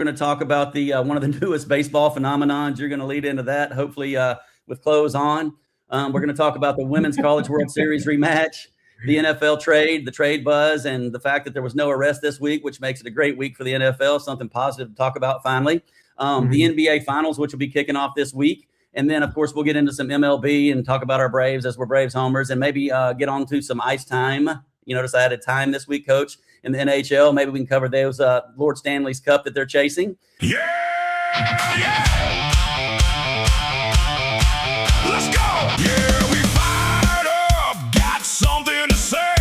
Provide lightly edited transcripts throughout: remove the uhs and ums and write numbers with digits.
We're going to talk about the one of the newest baseball phenomenons. You're going to lead into that, hopefully with clothes on. We're going to talk about the Women's College World Series rematch, the NFL trade, the trade buzz, and the fact that there was no arrest this week, which makes it a great week for the NFL, something positive to talk about finally. The NBA Finals, which will be kicking off this week. And then, of course, we'll get into some MLB and talk about our Braves as we're Braves homers, and maybe get on to some ice time. You notice I added time this week, Coach, in the NHL. Maybe we can cover those Lord Stanley's Cup that they're chasing. Yeah! Let's go! Yeah, we fired up, got something to say.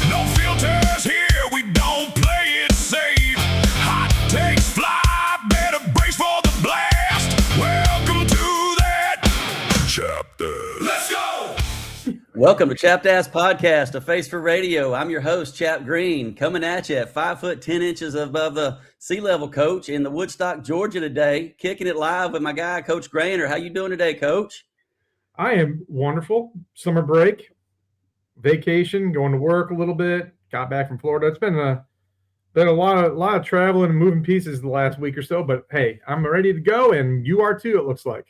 No filters here, we don't play it safe. Hot takes fly, better brace for the blast. Welcome to that chapter. Let's go! Welcome to Chapped Ass Podcast, a face for radio. I'm your host, Chap Green, coming at you at 5 foot 10 inches above the sea level, Coach, in the Woodstock, Georgia today, kicking it live with my guy, Coach Grainer. How you doing today, Coach? I am wonderful. Summer break, vacation, going to work a little bit. Got back from Florida. It's been a lot of traveling and moving pieces the last week or so. But hey, I'm ready to go, and you are too. It looks like.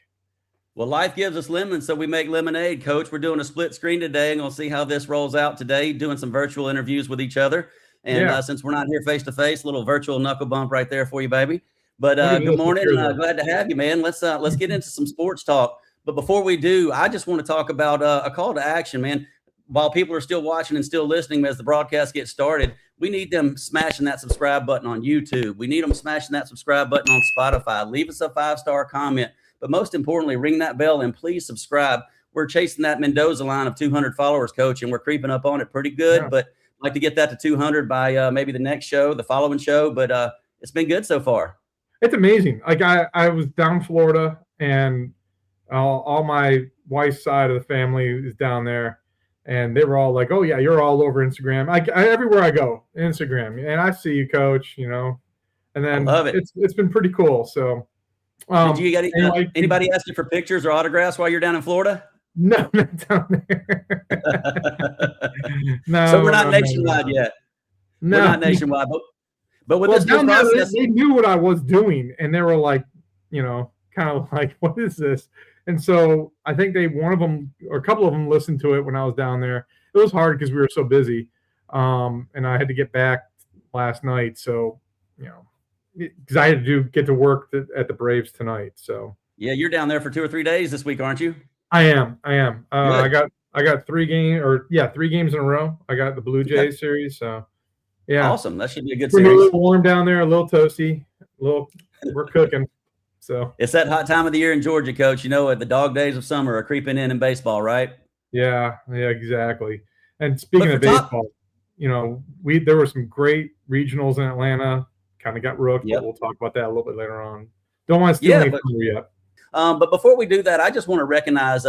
Well, life gives us lemons, so we make lemonade, Coach. We're doing a split screen today, and we'll see how this rolls out today, doing some virtual interviews with each other. And since we're not here face-to-face, a little virtual knuckle bump right there for you, baby. But good morning. Glad to have you, man. Let's get into some sports talk. But before we do, I just want to talk about a call to action, man. While people are still watching and still listening as the broadcast gets started, we need them smashing that subscribe button on YouTube. We need them smashing that subscribe button on Spotify. Leave us a 5-star comment. But most importantly, ring that bell and please subscribe. We're chasing that Mendoza line of 200 followers, Coach, and we're creeping up on it pretty good. Yeah. But I'd like to get that to 200 by maybe the next show, the following show. But it's been good so far. It's amazing. Like I was down in Florida, and all my wife's side of the family is down there, and they were all like, "Oh yeah, you're all over Instagram." I everywhere I go, Instagram, and I see you, Coach. You know, and then I love it. It's been pretty cool. So. Did you get anybody ask you for pictures or autographs while you're down in Florida? No, not down there. No. So we're not nationwide yet. No. We're not nationwide, but with this down process, they knew what I was doing, and they were like, kind of like, "What is this?" And so I think one of them or a couple of them listened to it when I was down there. It was hard because we were so busy, and I had to get back last night. So because I had to get to work at the Braves tonight. So yeah, you're down there for 2 or 3 days this week, aren't you? I am. I got 3 games in a row. I got the Blue Jays series. So yeah, awesome. That should be a good series. series. A little warm down there, a little toasty. We're cooking. So it's that hot time of the year in Georgia, Coach. You know, the dog days of summer are creeping in baseball, right? Yeah, exactly. And speaking of baseball, there were some great regionals in Atlanta. Kind of got rooked, but we'll talk about that a little bit later on. Don't want to steal any thunder yet. But before we do that, I just want to recognize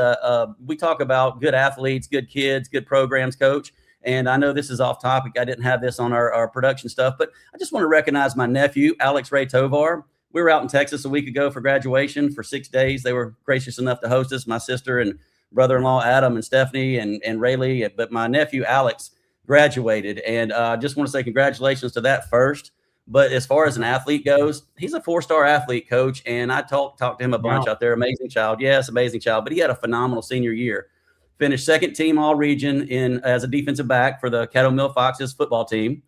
we talk about good athletes, good kids, good programs, Coach. And I know this is off topic. I didn't have this on our production stuff, but I just want to recognize my nephew, Alex Ray Tovar. We were out in Texas a week ago for graduation for 6 days. They were gracious enough to host us, my sister and brother-in-law, Adam and Stephanie and Rayleigh. But my nephew, Alex, graduated. And I just want to say congratulations to that first. But as far as an athlete goes, he's a 4-star athlete, Coach, and I talked to him a bunch out there. Amazing child. Yes, amazing child. But he had a phenomenal senior year. Finished second team all-region as a defensive back for the Caddo Mill Foxes football team.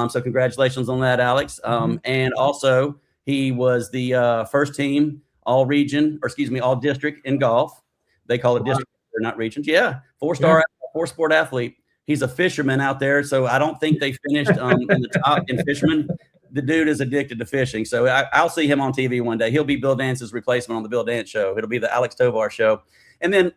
So congratulations on that, Alex. And also he was the first team all-region, all-district in golf. They call it district, they're not regions. Yeah, 4-star, 4-sport athlete. He's a fisherman out there, so I don't think they finished in the top in fishermen. The dude is addicted to fishing. So I'll see him on TV one day. He'll be Bill Dance's replacement on the Bill Dance show. It'll be the Alex Tovar show. And then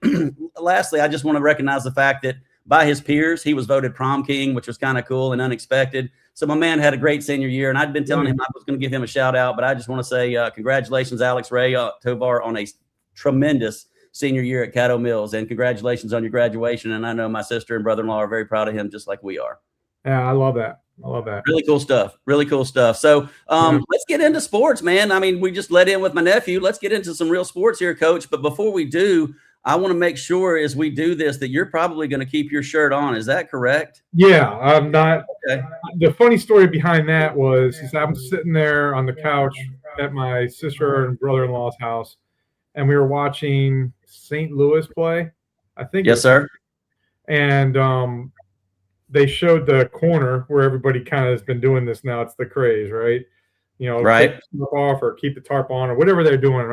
lastly, I just want to recognize the fact that by his peers, he was voted prom king, which was kind of cool and unexpected. So my man had a great senior year, and I'd been telling him I was going to give him a shout out, but I just want to say congratulations, Alex Ray Tovar, on a tremendous senior year at Caddo Mills, and congratulations on your graduation. And I know my sister and brother-in-law are very proud of him, just like we are. Yeah, I love that. Really cool stuff. So let's get into sports, man. I mean, we just let in with my nephew. Let's get into some real sports here, Coach. But before we do, I want to make sure as we do this that you're probably going to keep your shirt on. Is that correct? Yeah, I'm not. Okay. The funny story behind that was I'm sitting there on the couch at my sister and brother-in-law's house, and we were watching St. Louis play. I think. Yes, sir. And they showed the corner where everybody kind of has been doing this now. It's the craze, right? Right. Take the tarp off or keep the tarp on or whatever they're doing.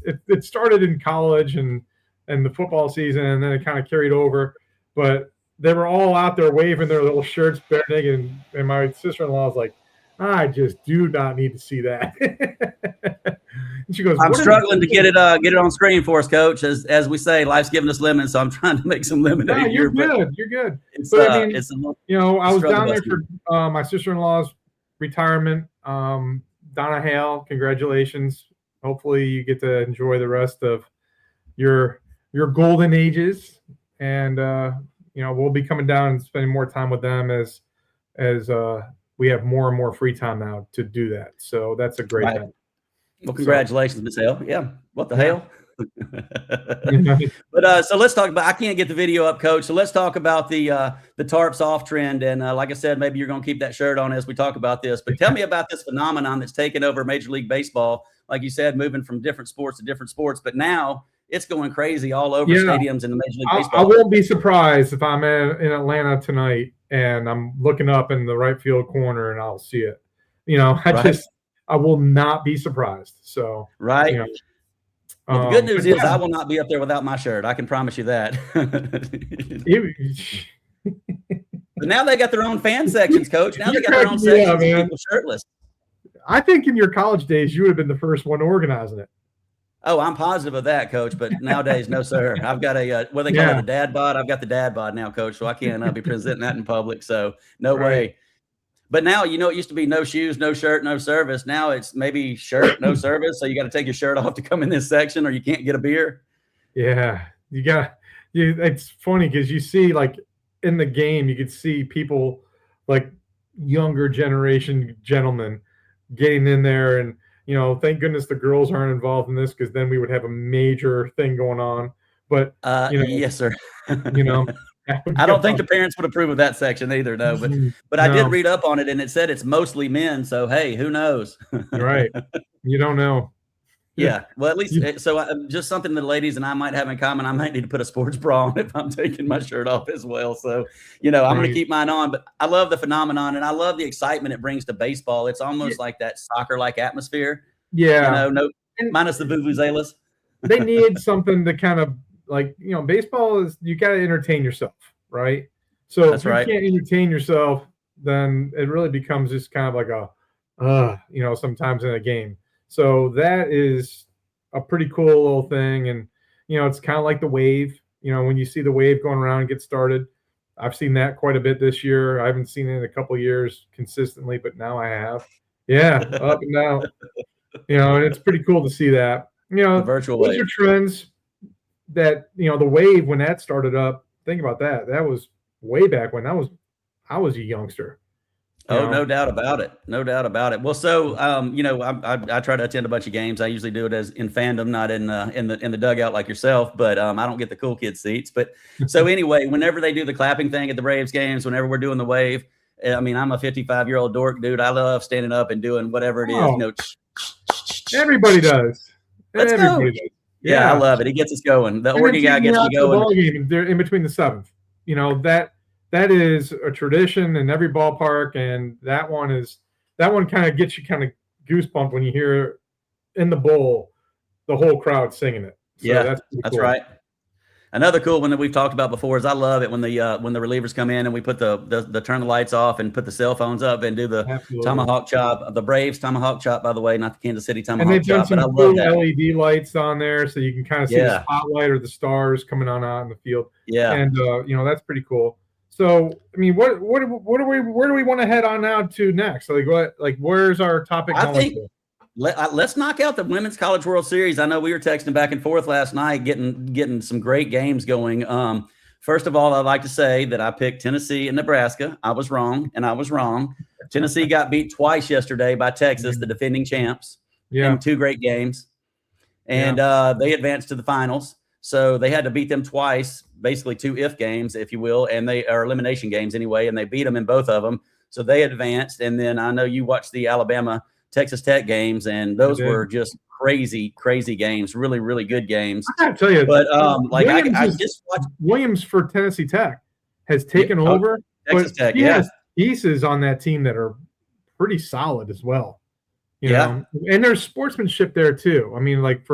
It started in college and the football season, and then it kind of carried over. But they were all out there waving their little shirts bare naked, and my sister-in-law was like, I just do not need to see that. And she goes, I'm struggling to get it on screen for us, Coach. As we say, life's giving us lemons, so I'm trying to make some lemonade here. You're good. You're good. It's, but I mean, I was struggle down there busting. for my sister-in-law's retirement. Donna Hale, congratulations. Hopefully you get to enjoy the rest of your golden ages. And we'll be coming down and spending more time with them as we have more and more free time now to do that. So that's a great thing. Well, congratulations, Miss Hale. Yeah. What the hell? But so let's talk about, I can't get the video up, Coach. So let's talk about the tarps off trend. And like I said, maybe you're going to keep that shirt on as we talk about this, but tell me about this phenomenon that's taken over Major League Baseball. Like you said, moving from different sports to different sports, but now it's going crazy all over stadiums in the Major League Baseball. I won't be surprised if I'm in Atlanta tonight and I'm looking up in the right field corner and I'll see it. I will not be surprised. So, right. Well, the good news is I will not be up there without my shirt. I can promise you that. But now they got their own fan sections, Coach. Now they got their own sections of people shirtless. I think in your college days, you would have been the first one organizing it. Oh, I'm positive of that, Coach. But nowadays, no, sir. I've got a what they call it, a dad bod. I've got the dad bod now, Coach. So I can't be presenting that in public. So no way. But now, it used to be no shoes, no shirt, no service. Now it's maybe shirt, no service. So you got to take your shirt off to come in this section, or you can't get a beer. Yeah, it's funny because you see, like, in the game, you could see people like younger generation gentlemen getting in there, and thank goodness the girls aren't involved in this, because then we would have a major thing going on. But yes, sir. I don't think the parents would approve of that section either, though. But I did read up on it, and it said it's mostly men. So hey, who knows? Right. You don't know. Yeah. Well, at least so just something the ladies and I might have in common. I might need to put a sports bra on if I'm taking my shirt off as well. So, I'm going to keep mine on. But I love the phenomenon, and I love the excitement it brings to baseball. It's almost like that soccer-like atmosphere. Yeah. Minus the vuvuzelas. They need something to kind of, like, baseball is, you got to entertain yourself, right? So if you can't entertain yourself, then it really becomes just kind of like sometimes in a game. So that is a pretty cool little thing. And, it's kind of like the wave, when you see the wave going around and get started. I've seen that quite a bit this year. I haven't seen it in a couple of years consistently, but now I have. Yeah, up and down. And it's pretty cool to see that. The virtual wave. Those are trends that, the wave, when that started up, think about that. That was way back when I was a youngster. Oh, no doubt about it. No doubt about it. Well, so, I try to attend a bunch of games. I usually do it as in fandom, not in the dugout like yourself, but I don't get the cool kid seats. But so anyway, whenever they do the clapping thing at the Braves games, whenever we're doing the wave, I mean, I'm a 55-year-old dork, dude. I love standing up and doing whatever it is. Everybody does. Everybody does. Yeah, I love it. It gets us going. The Oregon guy gets me going. The game, they're in between the seventh. That is a tradition in every ballpark, and that one kind of gets you kind of goosebumped when you hear in the bowl the whole crowd singing it. So that's cool. Right. Another cool one that we've talked about before is I love it when the relievers come in and we put the turn the lights off and put the cell phones up and do the tomahawk chop. The Braves tomahawk chop, by the way, not the Kansas City tomahawk chop. But I love that. LED lights on there so you can kind of see the spotlight or the stars coming on out in the field. Yeah, and that's pretty cool. So, I mean, where do we want to head on now to next? Where's our topic? I think let's knock out the Women's College World Series. I know we were texting back and forth last night, getting some great games going. First of all, I'd like to say that I picked Tennessee and Nebraska. I was wrong. Tennessee got beat twice yesterday by Texas, the defending champs, in two great games, and they advanced to the finals. So they had to beat them twice, basically two if games, if you will, and they are elimination games anyway, and they beat them in both of them. So they advanced. And then I know you watched the Alabama Texas Tech games, and those were just crazy games, really, really good games. I gotta tell you, but like I just watched Williams for Tennessee Tech has taken over, Texas Tech, he has pieces on that team that are pretty solid as well. You know, and there's sportsmanship there too. I mean, like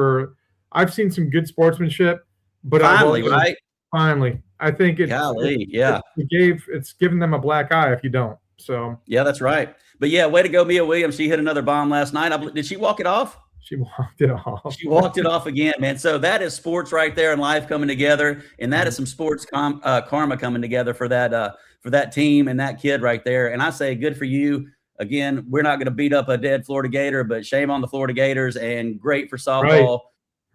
I've seen some good sportsmanship, but finally, I think it's given them a black eye if you don't. So yeah, that's right. But yeah, way to go, Mia Williams. She hit another bomb last night. Did she walk it off? She walked it off. She walked it off again, man. So that is sports right there and life coming together, and that is some sports karma coming together for that team and that kid right there. And I say, good for you. Again, we're not going to beat up a dead Florida Gator, but shame on the Florida Gators. And great for softball. Right.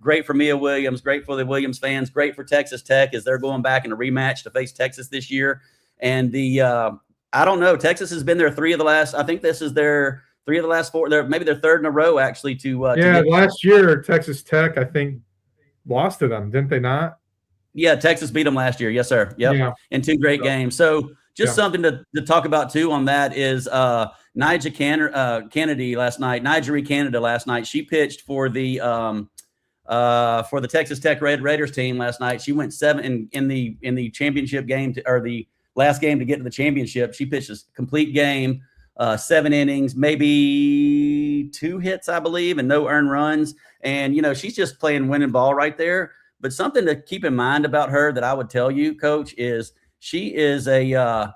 Great for Mia Williams. Great for the Williams fans. Great for Texas Tech as they're going back in a rematch to face Texas this year. And I don't know. Texas has been there 3 of the last. I think this is their 3 of the last 4. Maybe their 3rd in a row actually. Last year Texas Tech I think lost to them, didn't they not? Yeah, Texas beat them last year. Yes, sir. Yep. Yeah. In 2 great games. So just something to talk about too on that is NiJaree Canady last night. NiJaree Canady last night. She pitched for the Texas Tech Raiders team last night. She went 7 in the championship game or the last game to get to the championship. She pitched a complete game, 7 innings, maybe 2 hits, I believe, and no earned runs. And you know, she's just playing winning ball right there. But something to keep in mind about her that I would tell you, Coach, is she is the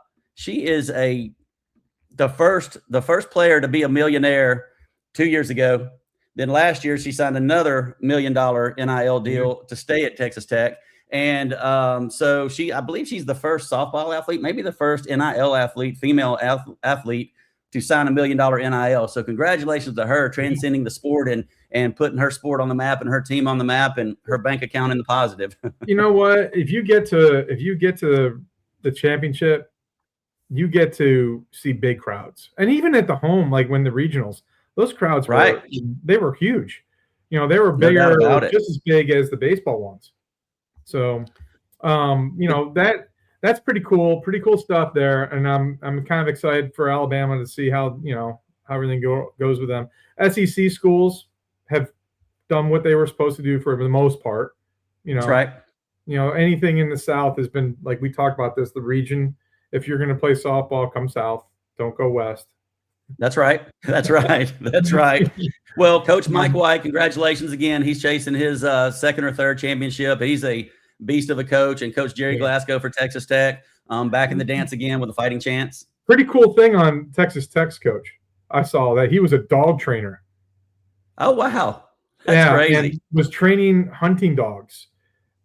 first player to be a millionaire 2 years ago. Then last year she signed another $1 million NIL deal to stay at Texas Tech. And so I believe she's the first softball athlete, maybe the first NIL athlete, female athlete to sign $1 million NIL. So congratulations to her transcending the sport and putting her sport on the map and her team on the map and her bank account in the positive. You know what? If you get to the championship, you get to see big crowds. And even at the home, like when the regionals, those crowds they were huge. You know, they were bigger, just as big as the baseball ones. So, you know, that's pretty cool stuff there. And I'm kind of excited for Alabama to see how everything goes with them. SEC schools have done what they were supposed to do for the most part. You know, that's right. You know, anything in the South has been, like we talked about this, the region. If you're going to play softball, come South. Don't go West. That's right. That's right. That's right. Well, Coach Mike White, congratulations again. He's chasing his 2nd or 3rd championship. He's a beast of a coach. And Coach Jerry Glasgow for Texas Tech, back in the dance again with a fighting chance. Pretty cool thing on Texas Tech's coach. I saw that he was a dog trainer. Oh, wow. That's crazy. And was training hunting dogs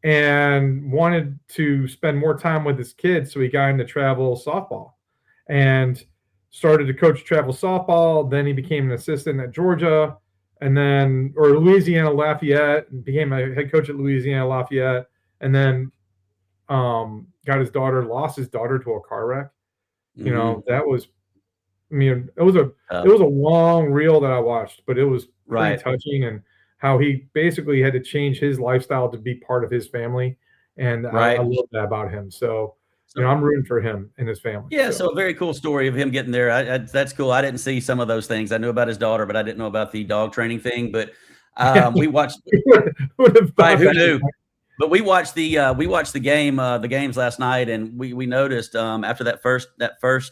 and wanted to spend more time with his kids. So he got into travel softball and started to coach travel softball. Then he became an assistant at Georgia and then, or Louisiana Lafayette, and became a head coach at Louisiana Lafayette. And then lost his daughter to a car wreck. You know, that was, I mean, it was a long reel that I watched, but it was pretty touching, and how he basically had to change his lifestyle to be part of his family. And I love that about him. So, you know, I'm rooting for him and his family. Yeah, so a very cool story of him getting there. That's cool. I didn't see some of those things. I knew about his daughter, but I didn't know about the dog training thing. But we watched. Who knew? But we watched the games last night, and we noticed after that first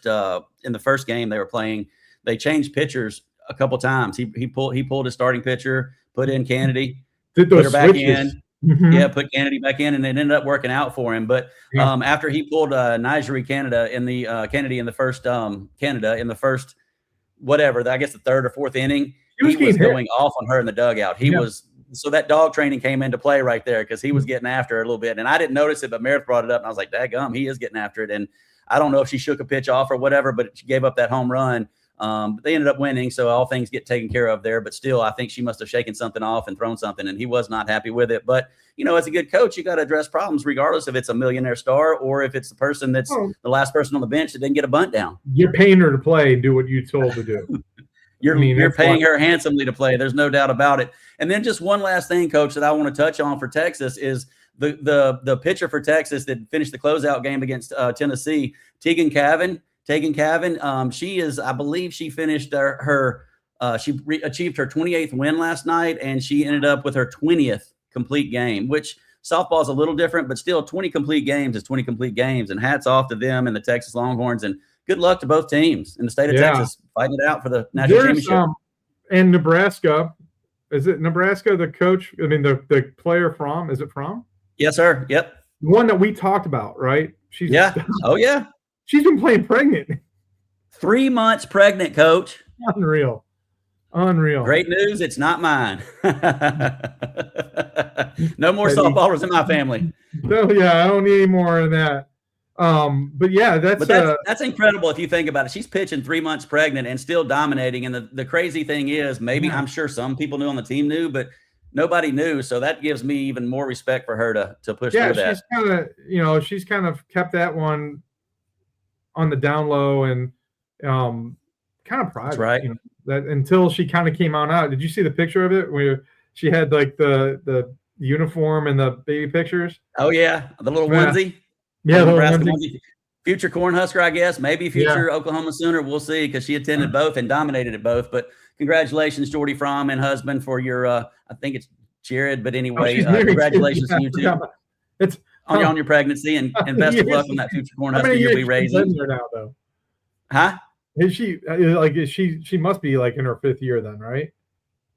in the first game they were playing, they changed pitchers a couple times. He pulled his starting pitcher, put in Canady, put her back in. Mm-hmm. Yeah, put Canady back in, and it ended up working out for him. But after he pulled NiJaree Canady in the first whatever, I guess the 3rd or 4th inning, he was going off on her in the dugout. So that dog training came into play right there, because he was getting after her a little bit. And I didn't notice it, but Meredith brought it up, and I was like, daggum, he is getting after it. And I don't know if she shook a pitch off or whatever, but she gave up that home run. But they ended up winning, so all things get taken care of there. But still, I think she must have shaken something off and thrown something, and he was not happy with it. But, you know, as a good coach, you got to address problems regardless if it's a millionaire star or if it's the person that's the last person on the bench that didn't get a bunt down. You're paying her to play and do what you told to do. You're paying her handsomely to play. There's no doubt about it. And then just one last thing, Coach, that I want to touch on for Texas is the pitcher for Texas that finished the closeout game against Tennessee, Tegan Cavan. She is, I believe she finished her She achieved her 28th win last night, and she ended up with her 20th complete game, which softball is a little different, but still 20 complete games is 20 complete games. And hats off to them and the Texas Longhorns. And good luck to both teams in the state of Texas fighting it out for the national championship. And Nebraska, is it Nebraska, the coach? I mean, the player from, is it from? Yes, sir. Yep. The one that we talked about, right? Oh, yeah. She's been playing pregnant. 3 months pregnant, Coach. Unreal. Great news. It's not mine. No more softballers in my family. No, yeah, I don't need any more of that. But yeah, that's incredible if you think about it. She's pitching 3 months pregnant and still dominating. And the crazy thing is, I'm sure some people knew on the team knew, but nobody knew. So that gives me even more respect for her to push through that. She's kind of kept that one on the down low and kind of private. That's right. That until she kind of came out. Did you see the picture of it where she had like the uniform and the baby pictures? Oh yeah, the little onesie. Yeah, the onesie. Future Cornhusker, I guess. Maybe future Oklahoma Sooner. We'll see, because she attended both and dominated at both. But congratulations, Jordy Fromm and husband, for your I think it's Jared, but anyway, congratulations to you too. It's on your pregnancy and best of luck on that future Cornhusker you'll be raising. Now, though. Huh? Is she must be like in her 5th year then, right?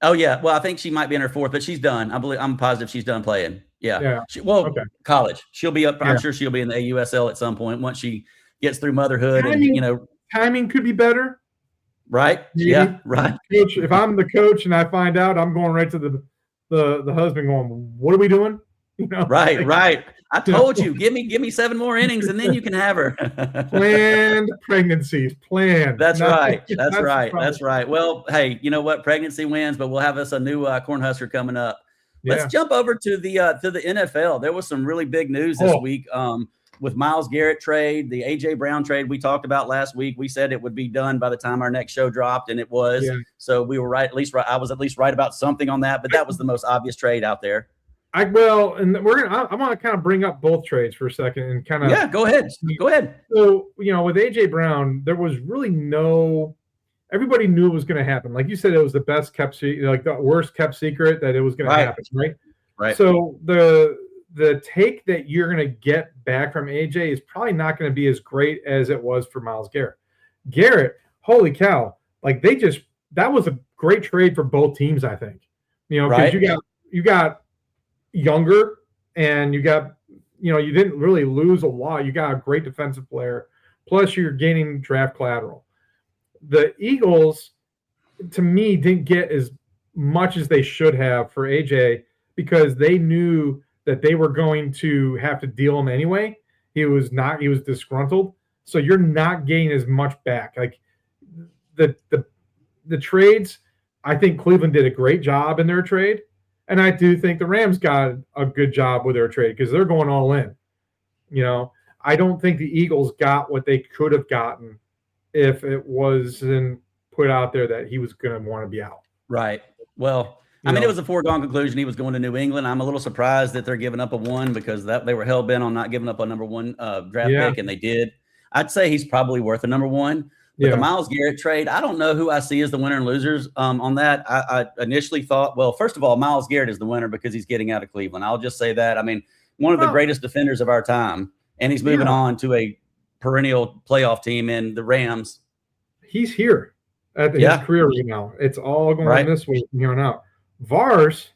Oh yeah. Well, I think she might be in her 4th, but she's done. I'm positive she's done playing. Yeah. College. She'll be up. I'm sure she'll be in the AUSL at some point once she gets through motherhood. Timing could be better. Right. Maybe. Yeah. Right. Coach, if I'm the coach and I find out, I'm going right to the husband going, what are we doing? Right. I told you, give me 7 more innings and then you can have her. Planned pregnancies. That's right. Well, hey, you know what? Pregnancy wins, but we'll have us a new Cornhusker coming up. Let's jump over to the NFL. There was some really big news this week with Myles Garrett trade, the AJ Brown trade we talked about last week. We said it would be done by the time our next show dropped, and it was. Yeah. So we were right. I was at least right about something on that, but that was the most obvious trade out there. I'm gonna kind of bring up both trades for a second and kind of go ahead. So with AJ Brown, there was really everybody knew it was going to happen. Like you said, it was the best kept like the worst kept secret that it was going to happen, right? Right. So the take that you're going to get back from AJ is probably not going to be as great as it was for Myles Garrett. Garrett, holy cow! Like that was a great trade for both teams, I think. Because you got younger, and you got you didn't really lose a lot. You got a great defensive player, plus you're gaining draft collateral. The Eagles, to me, didn't get as much as they should have for AJ because they knew that they were going to have to deal him anyway. He was disgruntled, so you're not getting as much back. Like the trades, I think Cleveland did a great job in their trade. And I do think the Rams got a good job with their trade because they're going all in. I don't think the Eagles got what they could have gotten if it wasn't put out there that he was going to want to be out. Right. Well, it was a foregone conclusion. He was going to New England. I'm a little surprised that they're giving up a 1 because they were hell bent on not giving up a number 1 draft pick, and they did. I'd say he's probably worth a number 1. But the Myles Garrett trade, I don't know who I see as the winner and losers on that. I initially thought, well, first of all, Myles Garrett is the winner because he's getting out of Cleveland. I'll just say that. I mean, one of the greatest defenders of our time, and he's moving on to a perennial playoff team in the Rams. He's here at his career right now. It's all going this way from here on out. Vars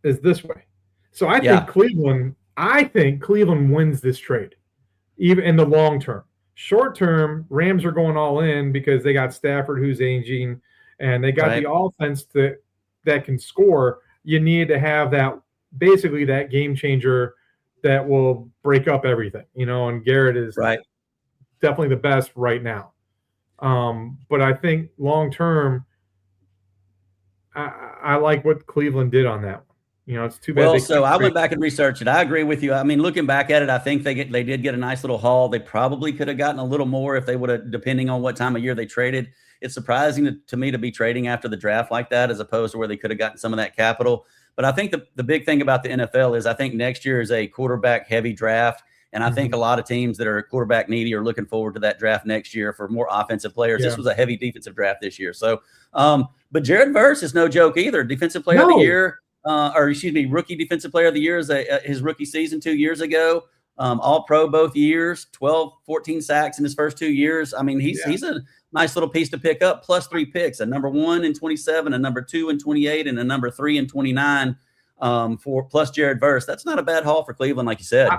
is this way. So I think Cleveland wins this trade, even in the long term. Short term, Rams are going all in because they got Stafford, who's aging, and they got the offense that can score. You need to have that game changer that will break up everything, and Garrett is definitely the best right now. But I think long term, I like what Cleveland did on that one. It's too bad. Well, so I went back and researched it. I agree with you. I mean, looking back at it, I think they did get a nice little haul. They probably could have gotten a little more if they would have, depending on what time of year they traded. It's surprising to me to be trading after the draft like that, as opposed to where they could have gotten some of that capital. But I think the big thing about the NFL is I think next year is a quarterback heavy draft. And I think a lot of teams that are quarterback needy are looking forward to that draft next year for more offensive players. This was a heavy defensive draft this year. So, but Jared Verse is no joke either. Defensive player of the year, rookie defensive player of the year is his rookie season 2 years ago. All pro both years, 12, 14 sacks in his first 2 years. I mean, he's a nice little piece to pick up, plus 3 picks, a number 1 in 27, a number 2 in 28, and a number 3 in 29 for plus Jared Verse. That's not a bad haul for Cleveland, like you said.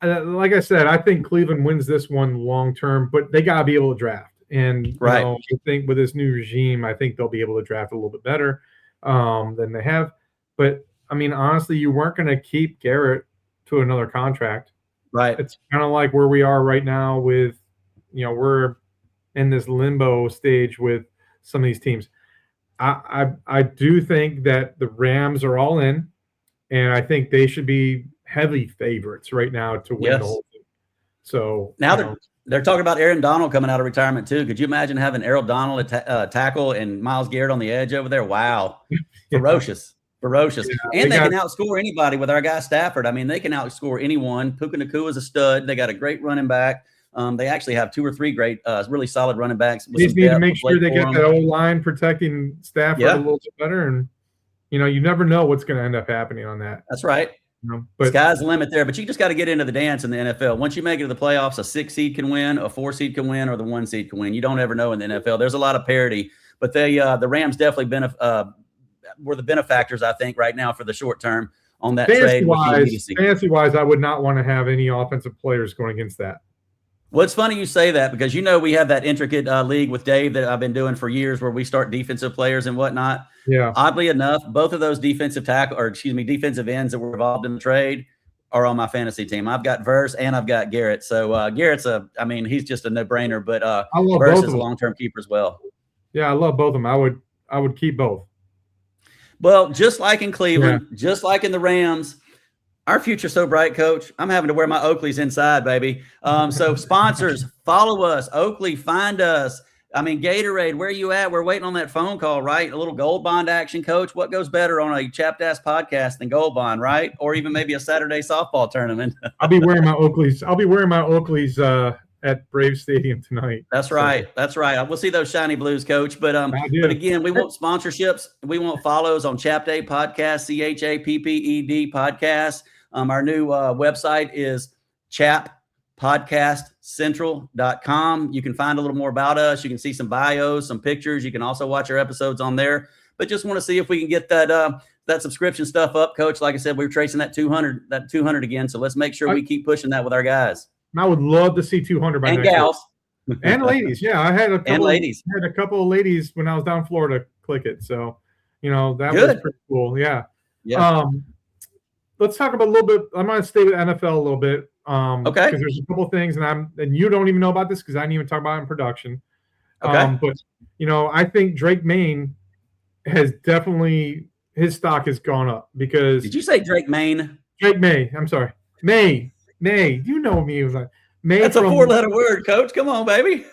Like I said, I think Cleveland wins this one long term, but they got to be able to draft. And you know, I think with this new regime, I think they'll be able to draft a little bit better than they have. But I mean, honestly, you weren't going to keep Garrett to another contract. Right. It's kind of like where we are right now with, you know, we're in this limbo stage with some of these teams. I do think that the Rams are all in, and I think they should be heavy favorites right now to win the whole thing. So now they're talking about Aaron Donald coming out of retirement too. Could you imagine having Aaron Donald tackle and Myles Garrett on the edge over there? Wow. Ferocious. Yeah, and they can outscore anybody with our guy Stafford. I mean, they can outscore anyone. Puka Nacua is a stud. They got a great running back. They actually have 2 or 3 great, really solid running backs. They just need to make sure they get that old line protecting Stafford a little bit better. And, you know, you never know what's going to end up happening on that. That's right. You know, but sky's the limit there. But you just got to get into the dance in the NFL. Once you make it to the playoffs, a 6 seed can win, a 4 seed can win, or the 1 seed can win. You don't ever know in the NFL. There's a lot of parity. But the Rams definitely were the benefactors, I think, right now for the short term on that trade. Fantasy-wise, I would not want to have any offensive players going against that. Well, it's funny you say that because, you know, we have that intricate league with Dave that I've been doing for years where we start defensive players and whatnot. Yeah. Oddly enough, both of those defensive defensive ends that were involved in the trade are on my fantasy team. I've got Verse and I've got Garrett. So Garrett's he's just a no-brainer, but Verse is a long-term keeper as well. Yeah, I love both of them. I would keep both. Well, just like in Cleveland, just like in the Rams, our future's so bright, Coach. I'm having to wear my Oakleys inside, baby. So sponsors, follow us. Oakley, find us. I mean, Gatorade, where are you at? We're waiting on that phone call, right? A little Gold Bond action, Coach. What goes better on a chapped ass podcast than Gold Bond, right? Or even maybe a Saturday softball tournament. I'll be wearing my Oakleys. At Brave Stadium tonight. That's right. That's right. We'll see those shiny blues, Coach. But again, we want sponsorships. We want follows on Chapped A Podcast, CHAPPED Podcast. Our new website is chappodcastcentral.com. You can find a little more about us. You can see some bios, some pictures. You can also watch our episodes on there. But just want to see if we can get that subscription stuff up, Coach. Like I said, we're tracing that 200 again. So let's make sure we keep pushing that with our guys. I would love to see 200 by next gals year. And ladies. Yeah, I had a couple of ladies when I was down in Florida click it. So, you know, that was pretty cool. Yeah. Let's talk about a little bit. I'm going to stay with NFL a little bit. Okay. Because there's a couple of things, and you don't even know about this because I didn't even talk about it in production. Okay. But you know, I think Drake Maine has definitely his stock has gone up because. Did you say Drake Maine? Drake May. I'm sorry, May. You know me. It was like May. That's a 4-letter word, Coach. Come on, baby.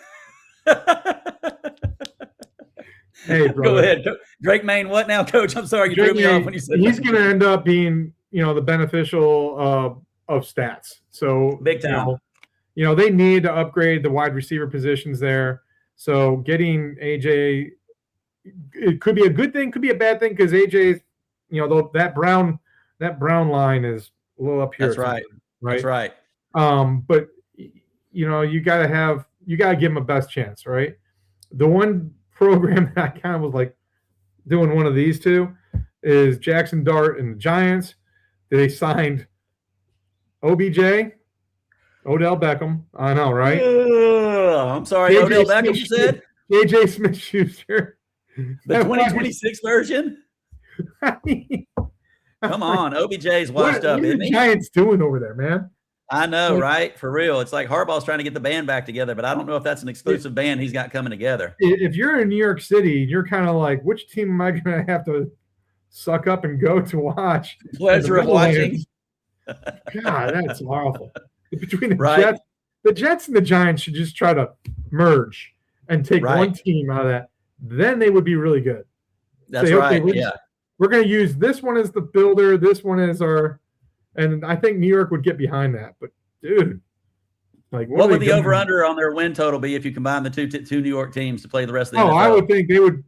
Hey, brother. Go ahead. Drake Maine, what now, Coach? I'm sorry. You threw me off when you said he's going to end up being, you know, the beneficial of stats. So big time. You know, they need to upgrade the wide receiver positions there. So getting AJ, it could be a good thing, could be a bad thing because AJ, you know, that Brown line is a little up here. That's right. That's right. But you know, you gotta give him a best chance, right? The one program that I kind of was like doing one of these two is Jackson Dart and the Giants. They signed OBJ, Odell Beckham. I know, right? I'm sorry, Odell Beckham. You said AJ Smith-Schuster, the 2026 version. Come on, OBJ's washed up, isn't he? What are the Giants doing over there, man? I know, right? For real. It's like Harbaugh's trying to get the band back together, but I don't know if that's an exclusive band he's got coming together. If you're in New York City, you're kind of like, which team am I going to have to suck up and go to watch? Pleasure of watching. God, that's awful. Between the Jets and the Giants should just try to merge and take one team out of that. Then they would be really good. That's right. We're going to use this one as the builder. This one is our, and I think New York would get behind that. But dude, Like, what would the over/under on their win total be if you combine the two New York teams to play the rest of the NFL? I would think they would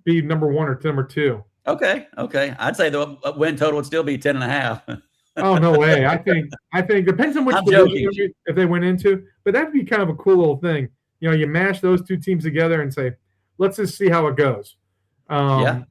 be number 1 or number 2. Okay. I'd say the win total would still be 10.5. Oh, no way. I think depends on which division if they went into, but that'd be kind of a cool little thing. You mash those 2 teams together and say, let's just see how it goes. And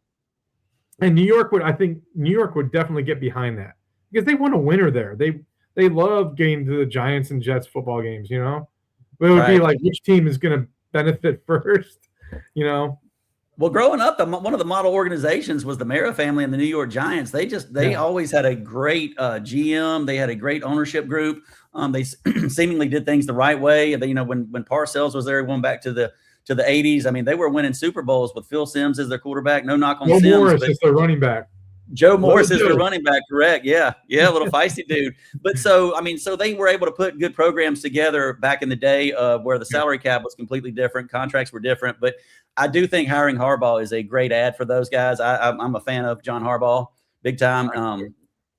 New York would definitely get behind that because they want a winner there. They love getting to the Giants and Jets football games, But it would be like, which team is going to benefit first, Well, growing up, one of the model organizations was the Mara family and the New York Giants. They always had a great GM. They had a great ownership group. They seemingly did things the right way. They, when Parcells was there, going back to the 80s, I mean, they were winning Super Bowls with Phil Simms as their quarterback. No knock on Simms. Joe Morris is their running back. Joe Morris is their running back, correct? Yeah, a little feisty dude. But so they were able to put good programs together back in the day where the salary cap was completely different, contracts were different. But I do think hiring Harbaugh is a great ad for those guys. I'm a fan of John Harbaugh, big time.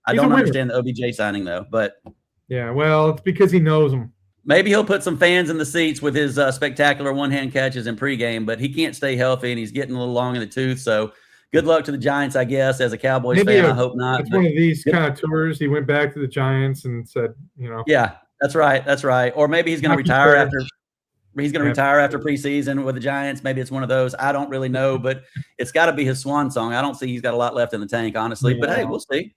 I don't understand the OBJ signing though, but yeah, well, it's because he knows them. Maybe he'll put some fans in the seats with his spectacular one-hand catches in pregame, but he can't stay healthy and he's getting a little long in the tooth. So good luck to the Giants, I guess. As a Cowboys fan, I hope not. It's one of these kind of tours. He went back to the Giants and said, Yeah, that's right. Or maybe he's going to retire after. He's going to retire after preseason with the Giants. Maybe it's one of those. I don't really know, but it's got to be his swan song. I don't see he's got a lot left in the tank, honestly. Yeah. But hey, we'll see.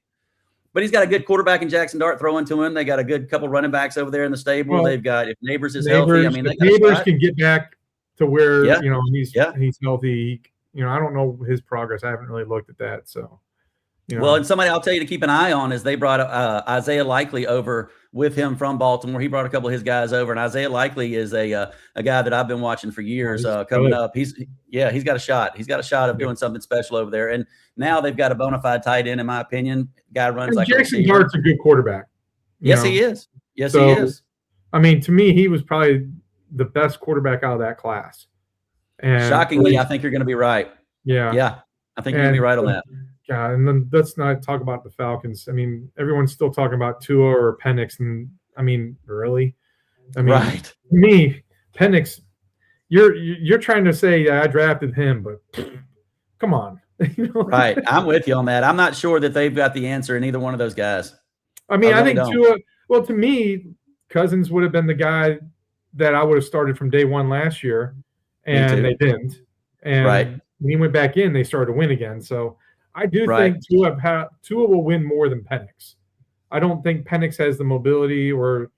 But he's got a good quarterback in Jackson Dart throwing to him. They got a good couple running backs over there in the stable. Well, they've got, if Neighbors is healthy, I mean, Neighbors can get back to where he's healthy. I don't know his progress. I haven't really looked at that. So, Well, and somebody I'll tell you to keep an eye on is they brought Isaiah Likely over with him from Baltimore. He brought a couple of his guys over, and Isaiah Likely is a guy that I've been watching for years coming up. He's got a shot. He's got a shot of doing something special over there. And now they've got a bona fide tight end, in my opinion. Guy runs like Jackson Dart's a good quarterback. Yes, he is. Yes, he is. I mean, to me, he was probably the best quarterback out of that class. And shockingly, I think you're going to be right. Yeah. I think you're going to be right on that. Yeah, and then let's not talk about the Falcons. I mean, everyone's still talking about Tua or Penix, and I mean, really? Right. To me, Penix, you're trying to say I drafted him, but come on. Right. I'm with you on that. I'm not sure that they've got the answer in either one of those guys. I mean, I think Tua, well, to me, Cousins would have been the guy that I would have started from day one last year, and they didn't. And when he went back in, they started to win again. So I do think Tua will win more than Penix. I don't think Penix has the mobility or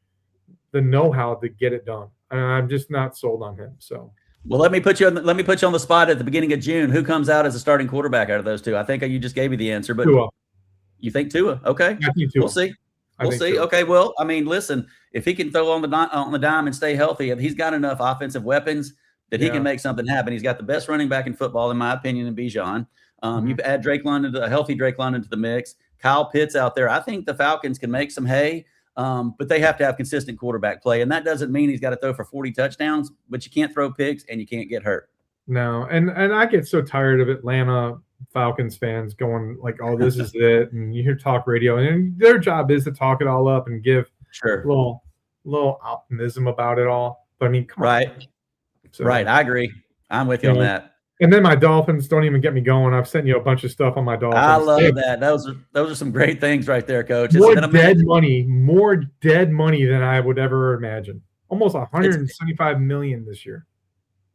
the know-how to get it done. I'm just not sold on him. So, well, let me put you on the spot at the beginning of June. Who comes out as a starting quarterback out of those two? I think you just gave me the answer, but Tua. You think Tua? Okay, I think Tua. We'll see. We'll see. Tua. Okay, well, I mean, listen, if he can throw on the dime and stay healthy, if he's got enough offensive weapons that he can make something happen. He's got the best running back in football, in my opinion, in Bijan. You add a healthy Drake London to the mix. Kyle Pitts out there. I think the Falcons can make some hay, but they have to have consistent quarterback play. And that doesn't mean he's got to throw for 40 touchdowns, but you can't throw picks and you can't get hurt. No, and I get so tired of Atlanta Falcons fans going like, oh, this is it. And you hear talk radio, and their job is to talk it all up and give a little optimism about it all. But I mean, come on. So, right. I agree. I'm with you on that. And then my Dolphins, don't even get me going. I've sent you a bunch of stuff on my Dolphins. I love that. Those are some great things right there, Coach. More dead money than I would ever imagine. Almost $175 million this year.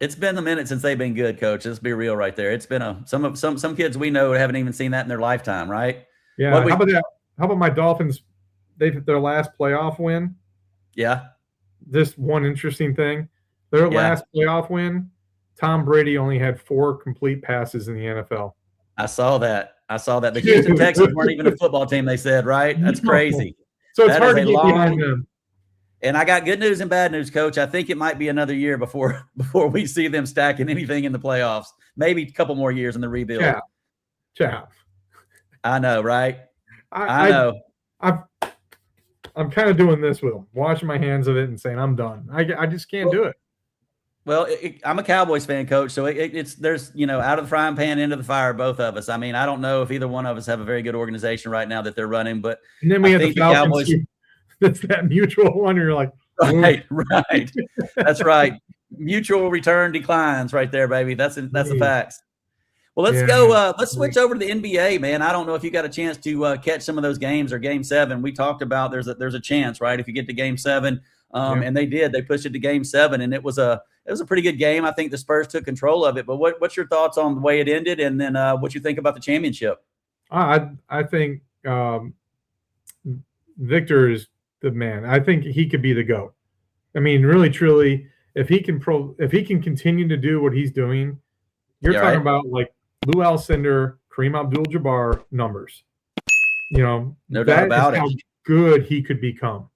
It's been a minute since they've been good, Coach. Let's be real right there. It's been some kids we know haven't even seen that in their lifetime, right? Yeah. How about that? How about my Dolphins? Their last playoff win. Yeah. Just one interesting thing. Their last playoff win, Tom Brady only had 4 complete passes in the NFL. I saw that. The Houston Texans weren't even a football team, they said, right? That's crazy. So it's hard to get behind them. And I got good news and bad news, Coach. I think it might be another year before we see them stacking anything in the playoffs. Maybe a couple more years in the rebuild. Yeah. I know, right? I know. I'm kind of doing this with them, washing my hands of it and saying I'm done. I just can't do it. Well, I'm a Cowboys fan, Coach, so there's out of the frying pan into the fire, both of us. I mean, I don't know if either one of us have a very good organization right now that they're running, but and then we have the Falcons. That's that mutual one. You're like, Right, right. That's right. Mutual return declines right there, baby. That's the facts. Well, let's go. Let's switch over to the NBA, man. I don't know if you got a chance to catch some of those games or Game 7. We talked about there's a chance, right? If you get to Game 7, and they did, they pushed it to Game 7, and it was a pretty good game. I think the Spurs took control of it. But what's your thoughts on the way it ended, and then what you think about the championship? I think Victor is the man. I think he could be the GOAT. I mean, really, truly, if he can continue to do what he's doing, you're talking about like Lou Alcindor, Kareem Abdul-Jabbar numbers. No doubt about it. How good he could become.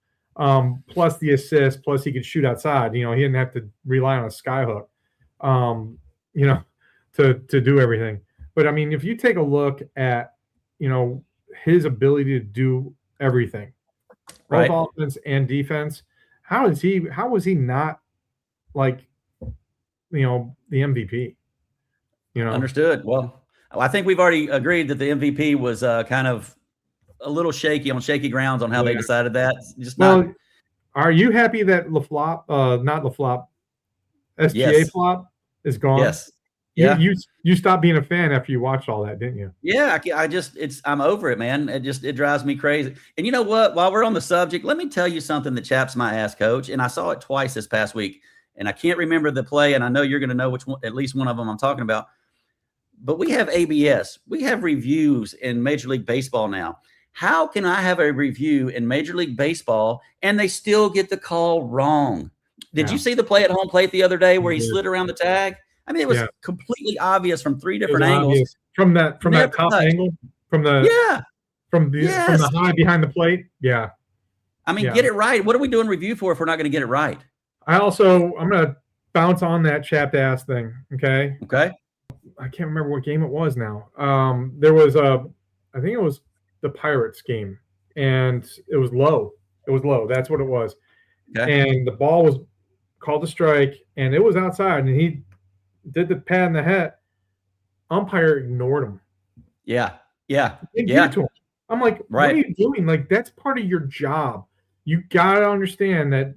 Plus the assist, plus he could shoot outside. He didn't have to rely on a skyhook, to do everything. But I mean, if you take a look at, his ability to do everything, both offense and defense, how was he not like, the MVP? Understood. Well, I think we've already agreed that the MVP was kind of a little shaky grounds on how they decided that. Are you happy that SGA flop is gone? Yes. Yeah. You stopped being a fan after you watched all that, didn't you? Yeah. I'm over it, man. It drives me crazy. And you know what? While we're on the subject, let me tell you something that chaps my ass, Coach. And I saw it twice this past week, and I can't remember the play. And I know you're going to know which one, at least one of them I'm talking about. But we have ABS. We have reviews in Major League Baseball now. How can I have a review in Major League Baseball and they still get the call wrong? Did you see the play at home plate the other day where he slid around the tag? I mean, it was completely obvious from three different angles. From that top angle, from the high behind the plate. Yeah. I mean, get it right. What are we doing review for if we're not going to get it right? I'm going to bounce on that chapped ass thing. Okay. I can't remember what game it was now. There was I think it was the Pirates game, and it was low. That's what it was. Okay. And the ball was called a strike, and it was outside, and he did the pat in the hat. Umpire ignored him. Yeah. I'm like, what are you doing? Like, that's part of your job. You got to understand that,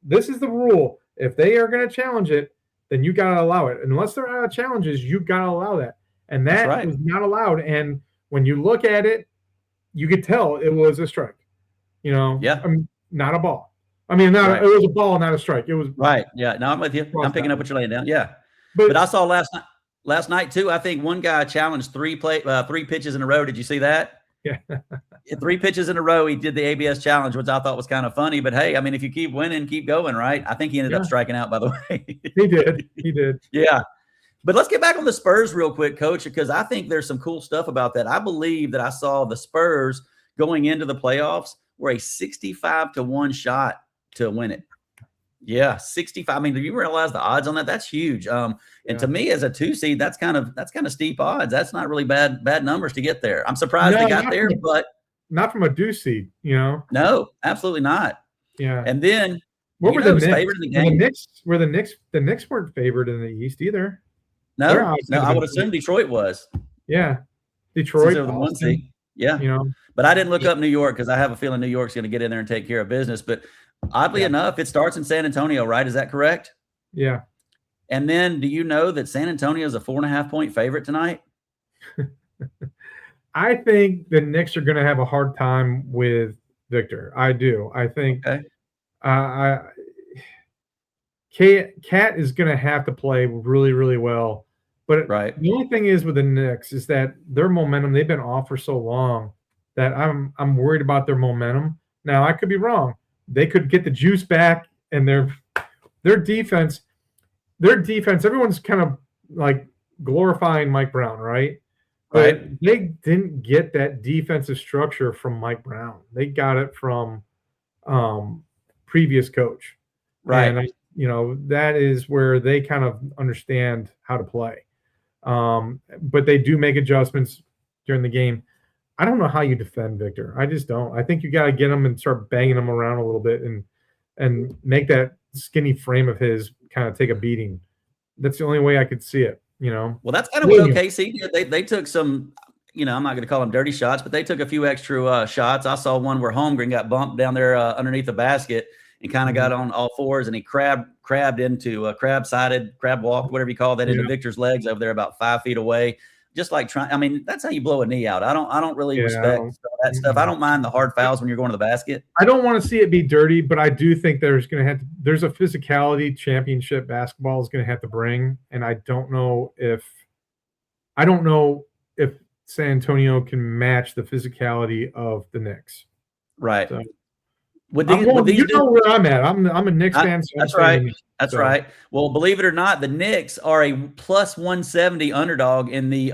this is the rule. If they are going to challenge it, then you got to allow it. Unless there are challenges, you got to allow that. And that was not allowed. And when you look at it, you could tell it was a strike. Not a ball. I mean, it was a ball, not a strike. It was right. Yeah. No, I'm with you. I'm picking up what you're laying down. Yeah. But I saw last night too. I think one guy challenged three pitches in a row. Did you see that? Yeah. 3 pitches in a row. He did the ABS challenge, which I thought was kind of funny. But hey, I mean, if you keep winning, keep going, right? I think he ended up striking out, by the way. He did. Yeah. But let's get back on the Spurs real quick, Coach, because I think there's some cool stuff about that. I believe that I saw the Spurs going into the playoffs were a 65-1 shot to win it. Yeah, 65. I mean, do you realize the odds on that? That's huge. And to me, as a 2 seed, that's kind of steep odds. That's not really bad numbers to get there. I'm surprised they got there, but not from a 2 seed. No, absolutely not. Yeah. And then what were the Knicks? Favored in the game? The Knicks weren't favored in the East either. No, I would assume Detroit was. Yeah, Detroit. The 1 seed. Yeah. But I didn't look up New York because I have a feeling New York's going to get in there and take care of business. But oddly enough, it starts in San Antonio, right? Is that correct? Yeah. And then do you know that San Antonio is a 4.5-point favorite tonight? I think the Knicks are going to have a hard time with Victor. I do. I think Cat is going to have to play really, really well. But the only thing is with the Knicks is that their momentum, they've been off for so long that I'm worried about their momentum. Now, I could be wrong. They could get the juice back, and their defense, everyone's kind of like glorifying Mike Brown, right? But they didn't get that defensive structure from Mike Brown. They got it from previous coach. Right. And that is where they kind of understand how to play. But they do make adjustments during the game. I don't know how you defend Victor. I just don't. I think you got to get him and start banging him around a little bit and make that skinny frame of his kind of take a beating. That's the only way I could see it. Well, that's kind of what OKC did. They took some, I'm not going to call them dirty shots, but they took a few extra shots. I saw one where Holmgren got bumped down there underneath the basket, and kind of got on all fours, and he crabbed into crab walked, whatever you call that, into Victor's legs over there about 5 feet away. Just like trying, I mean, that's how you blow a knee out. I don't really respect that stuff. I don't mind the hard fouls when you're going to the basket. I don't want to see it be dirty, but I do think there's a physicality championship basketball is going to have to bring, and I don't know if San Antonio can match the physicality of the Knicks. Right. So, you know where I'm at. I'm a Knicks fan. So that's right. That's right. Well, believe it or not, the Knicks are a plus 170 underdog in the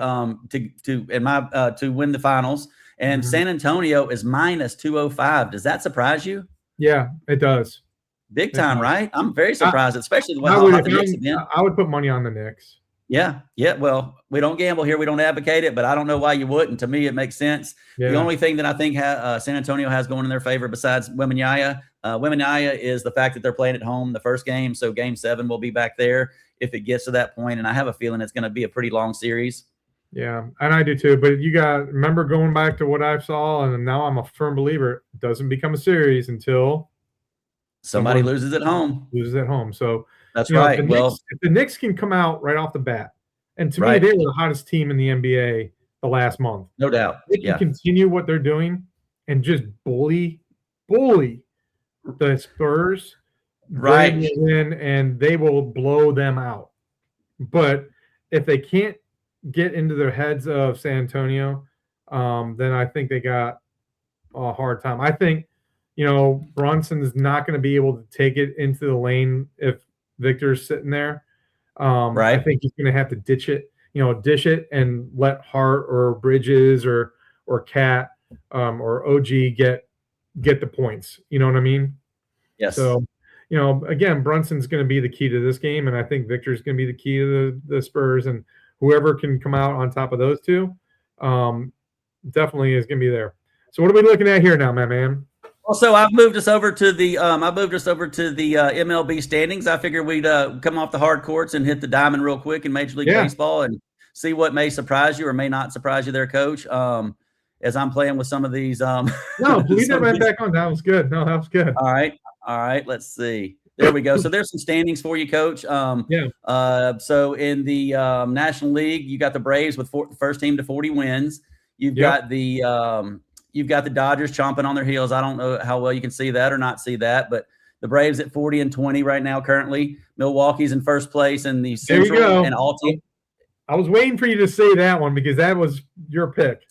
to win the finals, and San Antonio is minus 205. Does that surprise you? Yeah, it does. Big time, right? I'm very surprised, especially the way hot the Knicks have been. I would put money on the Knicks. Yeah. Well, we don't gamble here. We don't advocate it, but I don't know why you wouldn't. To me, it makes sense. Yeah. The only thing that I think San Antonio has going in their favor besides Wembanyama is the fact that they're playing at home the first game. So Game 7 will be back there if it gets to that point, and I have a feeling it's going to be a pretty long series. Yeah, and I do too. But you got remember going back to what I saw, and now I'm a firm believer it doesn't become a series until somebody loses at home. So that's right. If the Knicks can come out right off the bat, and to me, they were the hottest team in the NBA the last month. No doubt. They can continue what they're doing and just bully the Spurs. Right. They will win, and they will blow them out. But if they can't get into their heads of San Antonio, then I think they got a hard time. I think, Brunson's not going to be able to take it into the lane if Victor's sitting there. I think he's going to have to dish it and let Hart or Bridges or Cat or OG get the points. You know what I mean? Yes. So, again, Brunson's going to be the key to this game, and I think Victor's going to be the key to the Spurs, and whoever can come out on top of those two definitely is going to be there. So what are we looking at here now, my man? Well, so I've moved us over to the MLB standings. I figured we'd come off the hard courts and hit the diamond real quick in Major League Baseball and see what may surprise you or may not surprise you there, Coach. As I'm playing with some of these. No, leave that right back on. That was good. No, that was good. All right. Let's see. There we go. So there's some standings for you, Coach. So in the National League, you got the Braves with first team to 40 wins. You've got the Dodgers chomping on their heels. I don't know how well you can see that or not see that, but the Braves at 40-20 right now currently. Milwaukee's in first place in the Central and all team. I was waiting for you to say that one because that was your pick.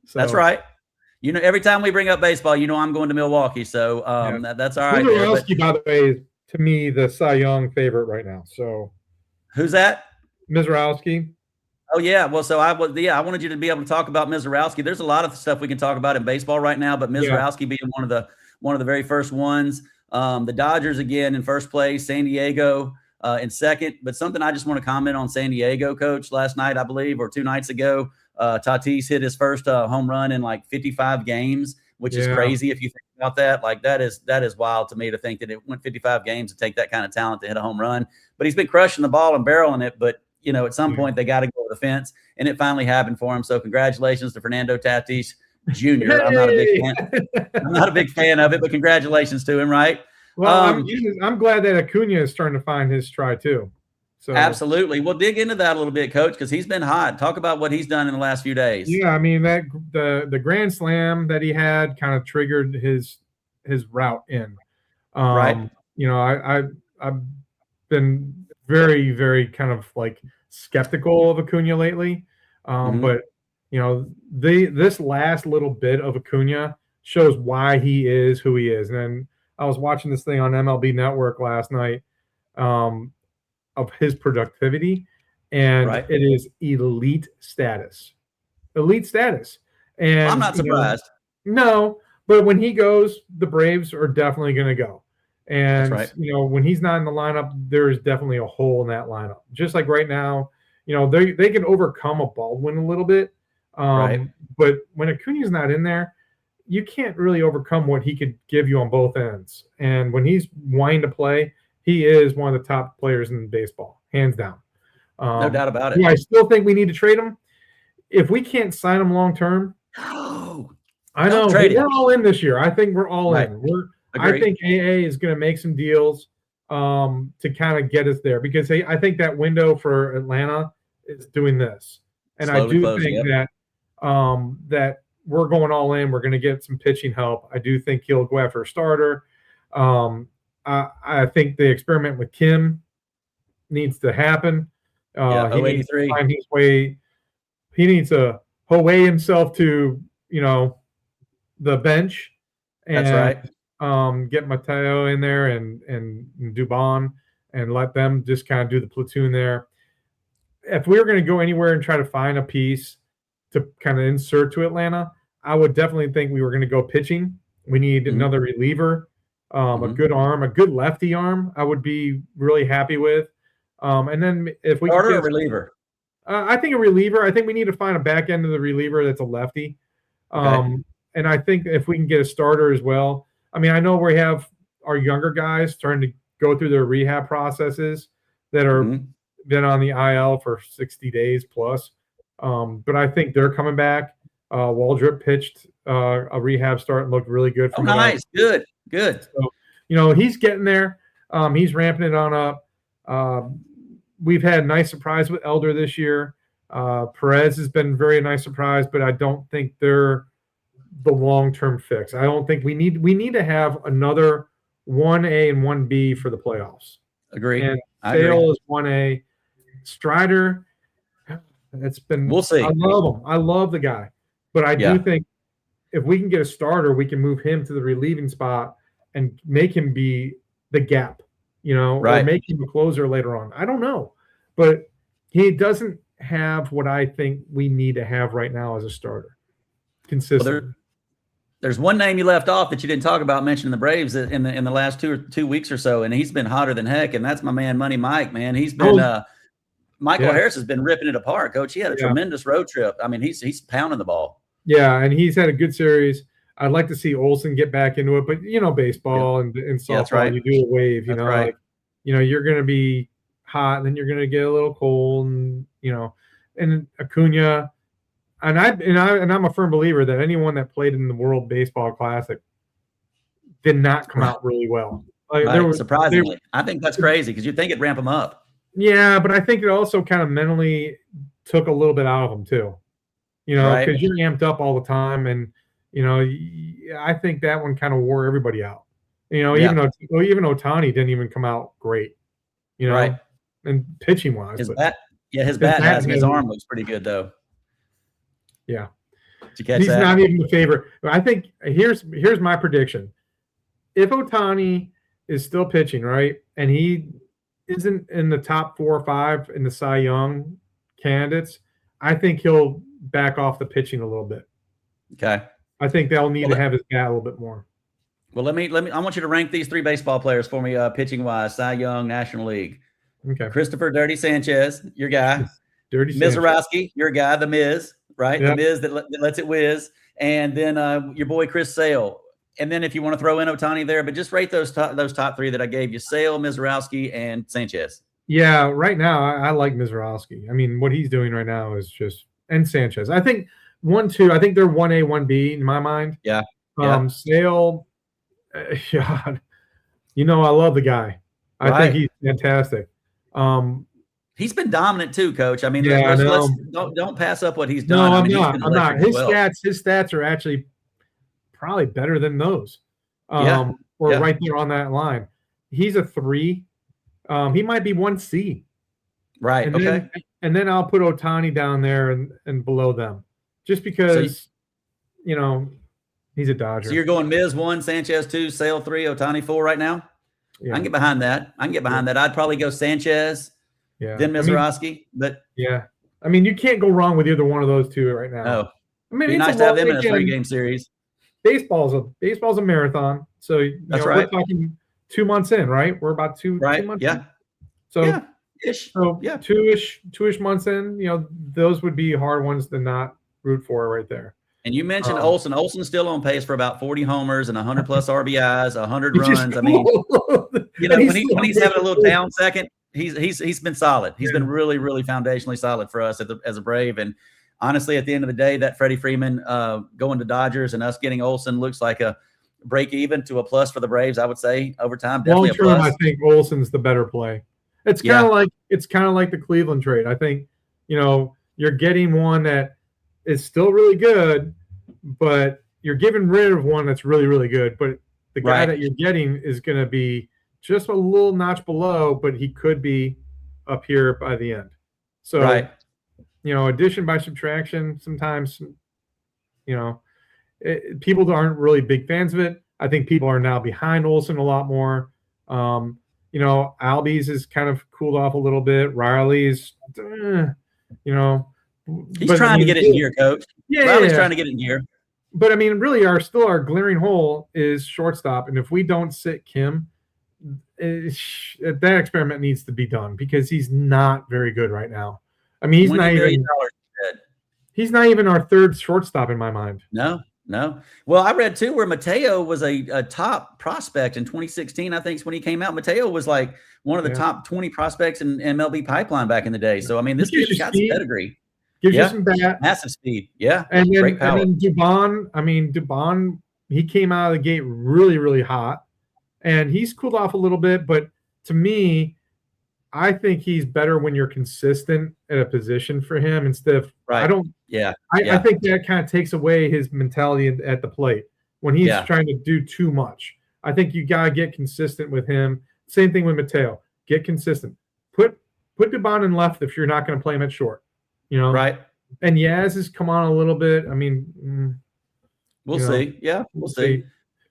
So. That's right. Every time we bring up baseball, I'm going to Milwaukee. So that's all right. Misiorowski, by the way, is to me the Cy Young favorite right now. So who's that? Misiorowski. Oh yeah. Well, so I wanted you to be able to talk about Misiorowski. There's a lot of stuff we can talk about in baseball right now, but Misiorowski being one of the very first ones. The Dodgers again in first place, San Diego in second. But something I just want to comment on San Diego, Coach. Last night, I believe, or 2 nights ago, Tatis hit his first home run in like 55 games, which is crazy if you think about that. Like that is wild to me to think that it went 55 games to take that kind of talent to hit a home run. But he's been crushing the ball and barreling it. But at some point they got to go over the fence, and it finally happened for him. So congratulations to Fernando Tatis Jr. I'm not a big fan of it, but congratulations to him, right? Well, I'm glad that Acuna is starting to find his stride too. So absolutely. We'll dig into that a little bit, Coach, because he's been hot. Talk about what he's done in the last few days. Yeah, I mean that the grand slam that he had kind of triggered his route in. Right. I've been very, very kind of like skeptical of Acuna lately. But this last little bit of Acuna shows why he is who he is. And then I was watching this thing on MLB Network last night of his productivity, and it is elite status. And I'm not surprised. No, but when he goes, the Braves are definitely going to go. And, when he's not in the lineup, there is definitely a hole in that lineup. Just like right now, they can overcome a Baldwin a little bit. But when Acuna's not in there, you can't really overcome what he could give you on both ends. And when he's wanting to play, he is one of the top players in baseball, hands down. No doubt about it. I still think we need to trade him. If we can't sign him long term, I know we're all in this year. I think we're all in. I think AA is going to make some deals to kind of get us there, because I think that window for Atlanta is doing this, and Slowly I do closing, think yep. that we're going all in. We're going to get some pitching help. I do think he'll go after a starter. I think the experiment with Kim needs to happen. Yeah, He needs to 083. find his way. He needs to weigh himself to the bench, and That's right. get Mateo in there and Dubon, and let them just kind of do the platoon there. If we were going to go anywhere and try to find a piece to kind of insert to Atlanta, I would definitely think we were going to go pitching. We need another reliever, a good arm, a good lefty arm. I would be really happy with. And then if we Starter could or reliever? I think a reliever. I think we need to find a back end of the reliever that's a lefty. Okay. And I think if we can get a starter as well. I mean, I know we have our younger guys starting to go through their rehab processes that are been on the IL for 60 days plus. But I think they're coming back. Waldrop pitched a rehab start and looked really good. Oh, nice. Good. So, he's getting there. He's ramping it on up. We've had a nice surprise with Elder this year. Perez has been very nice surprise, but I don't think they're the long-term fix. I don't think we need to have another 1A and 1B for the playoffs. Agree. And Sale is 1A. Strider, it's been. We'll see. I love him. I love the guy, but I do think if we can get a starter, we can move him to the relieving spot and make him be the gap, or make him a closer later on. I don't know, but he doesn't have what I think we need to have right now as a starter. Consistent. Well, there's one name you left off that you didn't talk about mentioning the Braves in the last 2 weeks or so, and he's been hotter than heck, and that's my man Money Mike, man. He's been Michael Harris has been ripping it apart, Coach. He had a tremendous road trip. I mean, he's pounding the ball. Yeah, and he's had a good series. I'd like to see Olsen get back into it, but baseball and softball, you do a wave. Right. You're going to be hot, and then you're going to get a little cold, and and Acuna. And I'm a firm believer that anyone that played in the World Baseball Classic did not come out really well. Surprisingly, I think that's crazy because you'd think it'd ramp them up. Yeah, but I think it also kind of mentally took a little bit out of them too. Because you're amped up all the time, and I think that one kind of wore everybody out. Even Ohtani didn't even come out great. And pitching wise, his bat has his arm looks pretty good though. Yeah, he's not even the favorite. I think here's my prediction: if Ohtani is still pitching, right, and he isn't in the top 4 or 5 in the Cy Young candidates, I think he'll back off the pitching a little bit. Okay, I think they'll need to have his bat a little bit more. Well, let me. I want you to rank these 3 baseball players for me, pitching wise: Cy Young, National League. Okay, Christopher Dirty Sanchez, your guy. Dirty Misiorowski, your guy, the Miz. Right, yep. The Miz that lets it whiz, and then your boy Chris Sale, and then if you want to throw in Ohtani there, but just rate those top 3 that I gave you: Sale, Misiorowski, and Sanchez. Yeah, right now I like Misiorowski. I mean, what he's doing right now is just, and Sanchez. I think 1, 2. I think they're 1A, 1B in my mind. Yeah. Sale, God, I love the guy. I think he's fantastic. He's been dominant too, Coach. I mean, don't pass up what he's done. No, I'm not. His stats are actually probably better than those. Right there on that line. He's a 3. He might be 1C. Right. And then I'll put Ohtani down there and below them, just because he's a Dodger. So you're going Miz 1, Sanchez 2, Sale 3, Ohtani 4 right now. Yeah. I can get behind that. I'd probably go Sanchez. Yeah. Then Misiorowski, but I mean, you can't go wrong with either one of those 2 right now. No, I mean, it's nice to have them in a 3-game series. Baseball's a marathon, so that's right. We're talking 2 months in, right? We're about 2 months. Yeah. In. So ish. So two-ish months in. Those would be hard ones to not root for right there. And you mentioned Olsen. Olsen's still on pace for about 40 homers and 100 plus RBIs, 100 runs. I mean, when he's having a little down second. He's been solid. He's been really, really foundationally solid for us as a Brave. And honestly, at the end of the day, that Freddie Freeman going to Dodgers and us getting Olsen looks like a break even to a plus for the Braves. I would say over time, definitely Long a term, plus. I think Olsen's the better play. It's kind of like the Cleveland trade. I think, you're getting one that is still really good, but you're getting rid of one that's really, really good. But the guy that you're getting is going to be just a little notch below, but he could be up here by the end. So, addition by subtraction, sometimes, people aren't really big fans of it. I think people are now behind Olsen a lot more. Albies has kind of cooled off a little bit. Riley's, he's trying to get it in gear, Coach. Riley's trying to get it in gear. But I mean, really, our glaring hole is shortstop, and if we don't sit Kim, that experiment needs to be done because he's not very good right now. I mean, he's not even our third shortstop in my mind. No. Well, I read too where Mateo was a top prospect in 2016. I think is when he came out. Mateo was like one of the top 20 prospects in MLB pipeline back in the day. So I mean, this kid's got some pedigree. Gives you some bat, massive speed. Yeah, and then Dubon. I mean, Dubon. He came out of the gate really, really hot, and he's cooled off a little bit. But to me, I think he's better when you're consistent at a position for him instead of I think that kind of takes away his mentality at the plate when he's trying to do too much. I think you gotta get consistent with him. Same thing with Mateo. Get consistent. Put Dubon in left if you're not going to play him at short. Right. And Yaz has come on a little bit. I mean, we'll see. Yeah, we'll see.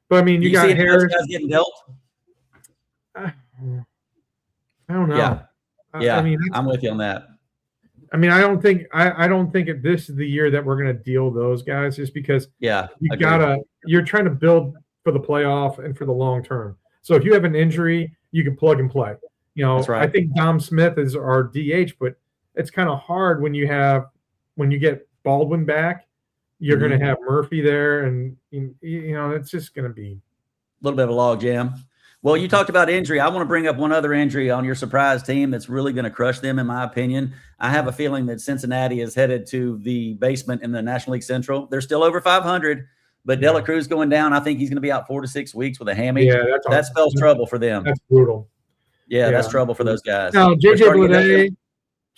But I mean, you got Harris guys getting dealt. I don't know. Yeah. I mean, I'm with you on that. I mean, I don't think this is the year that we're going to deal those guys, just because you're trying to build for the playoff and for the long term. So if you have an injury, you can plug and play. That's right. I think Dom Smith is our DH, but it's kind of hard when you get Baldwin back, you're going to have Murphy there, and it's just going to be a little bit of a log jam. Well, you talked about injury. I want to bring up one other injury on your surprise team that's really going to crush them, in my opinion. I have a feeling that Cincinnati is headed to the basement in the National League Central. They're still over 500, but Dela Cruz going down. I think he's going to be out 4 to 6 weeks with a hammy. Yeah, that spells trouble for them. That's brutal. Yeah, that's trouble for those guys. Now, JJ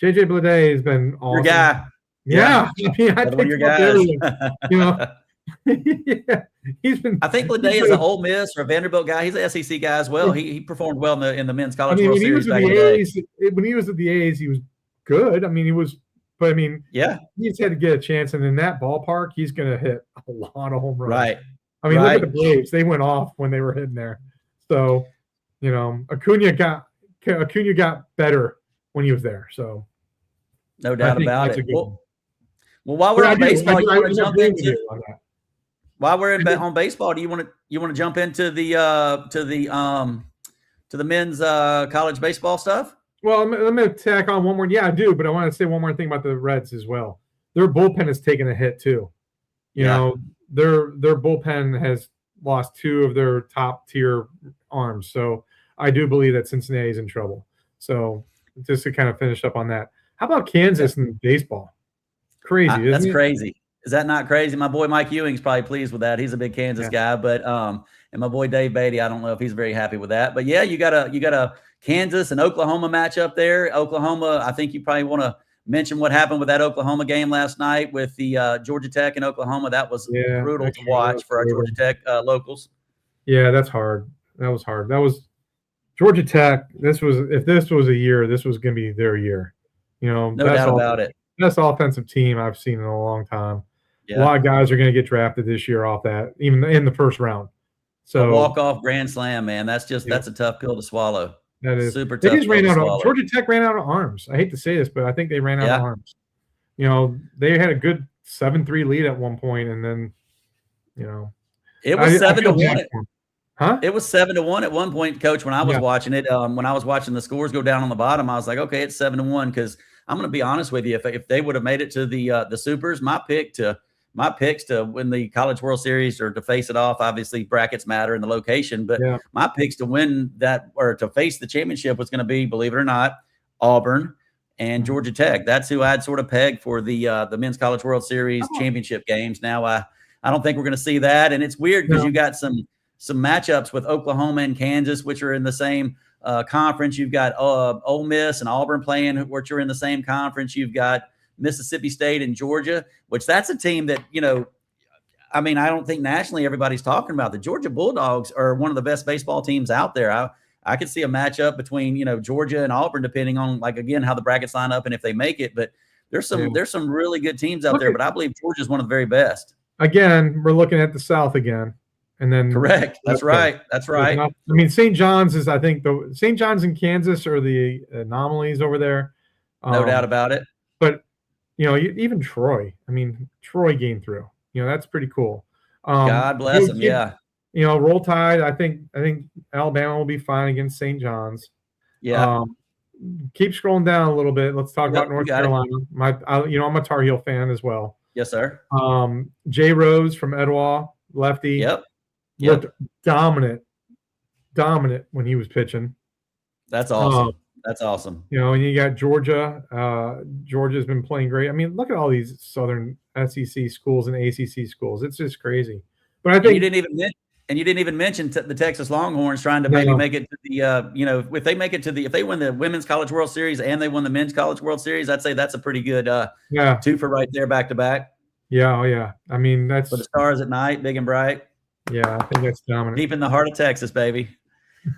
Bleday has been awesome. Your guy. Yeah. I mean, I think your guys. He's been. I think Bleday is an Ole Miss or a Vanderbilt guy. He's an SEC guy as well. He performed well in the men's college World Series back in the day. When he was at the A's, he was good. I mean, he was. But I mean, he just had to get a chance, and in that ballpark, he's going to hit a lot of home runs. Right. I mean, look at the Braves; they went off when they were hitting there. So, Acuna got better when he was there. So, no doubt about it. Well, while we're on baseball, you want to jump into. While we're on baseball, do you want to jump into the men's college baseball stuff? Well, let me tack on one more. Yeah, I do, but I want to say one more thing about the Reds as well. Their bullpen has taken a hit too. Their bullpen has lost 2 of their top tier arms. So I do believe that Cincinnati is in trouble. So just to kind of finish up on that, how about Kansas in baseball? Crazy, isn't it? That's crazy. Is that not crazy? My boy Mike Ewing's probably pleased with that. He's a big Kansas guy, but and my boy Dave Beatty, I don't know if he's very happy with that. But yeah, you got a Kansas and Oklahoma matchup there. Oklahoma, I think you probably want to mention what happened with that Oklahoma game last night with the Georgia Tech and Oklahoma. That was brutal to watch for our Georgia Tech locals. Yeah, that's hard. That was hard. That was Georgia Tech. If this was a year, this was going to be their year. No doubt about it. Best offensive team I've seen in a long time. Yeah. A lot of guys are going to get drafted this year off that, even in the first round. So a walk-off grand slam, man. That's a tough pill to swallow. That is super tough. Georgia Tech ran out of arms. I hate to say this, but I think they ran out of arms. They had a good 7-3 lead at one point, and then, it was 7-1. Huh? It was 7-1 at one point, Coach. When I was watching it, when I was watching the scores go down on the bottom, I was like, okay, it's 7-1. Because I'm going to be honest with you, if they would have made it to the Supers, my picks to win the College World Series or to face it off, obviously brackets matter and the location, but my picks to win that or to face the championship was going to be, believe it or not, Auburn and Georgia Tech. That's who I'd sort of pegged for the Men's College World Series championship games. Now, I don't think we're going to see that, and it's weird because you got some some matchups with Oklahoma and Kansas, which are in the same conference. You've got Ole Miss and Auburn playing, which are in the same conference. You've got Mississippi State and Georgia, which that's a team that, I mean, I don't think nationally everybody's talking about. The Georgia Bulldogs are one of the best baseball teams out there. I could see a matchup between, Georgia and Auburn, depending on, like, again, how the brackets line up and if they make it. But there's some really good teams out there, but I believe Georgia's one of the very best. Again, we're looking at the South again. And then correct. That's right. That's right. I mean, St. John's is, I think, St. John's and Kansas are the anomalies over there. No doubt about it. But, even Troy. I mean, Troy game through. That's pretty cool. God bless them. Yeah. Roll Tide. I think Alabama will be fine against St. John's. Yeah. Keep scrolling down a little bit. Let's talk about North Carolina. I'm a Tar Heel fan as well. Yes, sir. Jay Rose from Etowah, lefty. Yep. Looked dominant when he was pitching. That's awesome. That's awesome. And you got Georgia. Georgia's been playing great. I mean, look at all these Southern SEC schools and ACC schools. It's just crazy. But I think you didn't even mention the Texas Longhorns trying to maybe make it to the if they make it to if they win the Women's College World Series and they win the Men's College World Series, I'd say that's a pretty good twofer right there back to back. Yeah, oh yeah. I mean, that's for the stars at night, big and bright. Yeah, I think that's dominant. Deep in the heart of Texas, baby.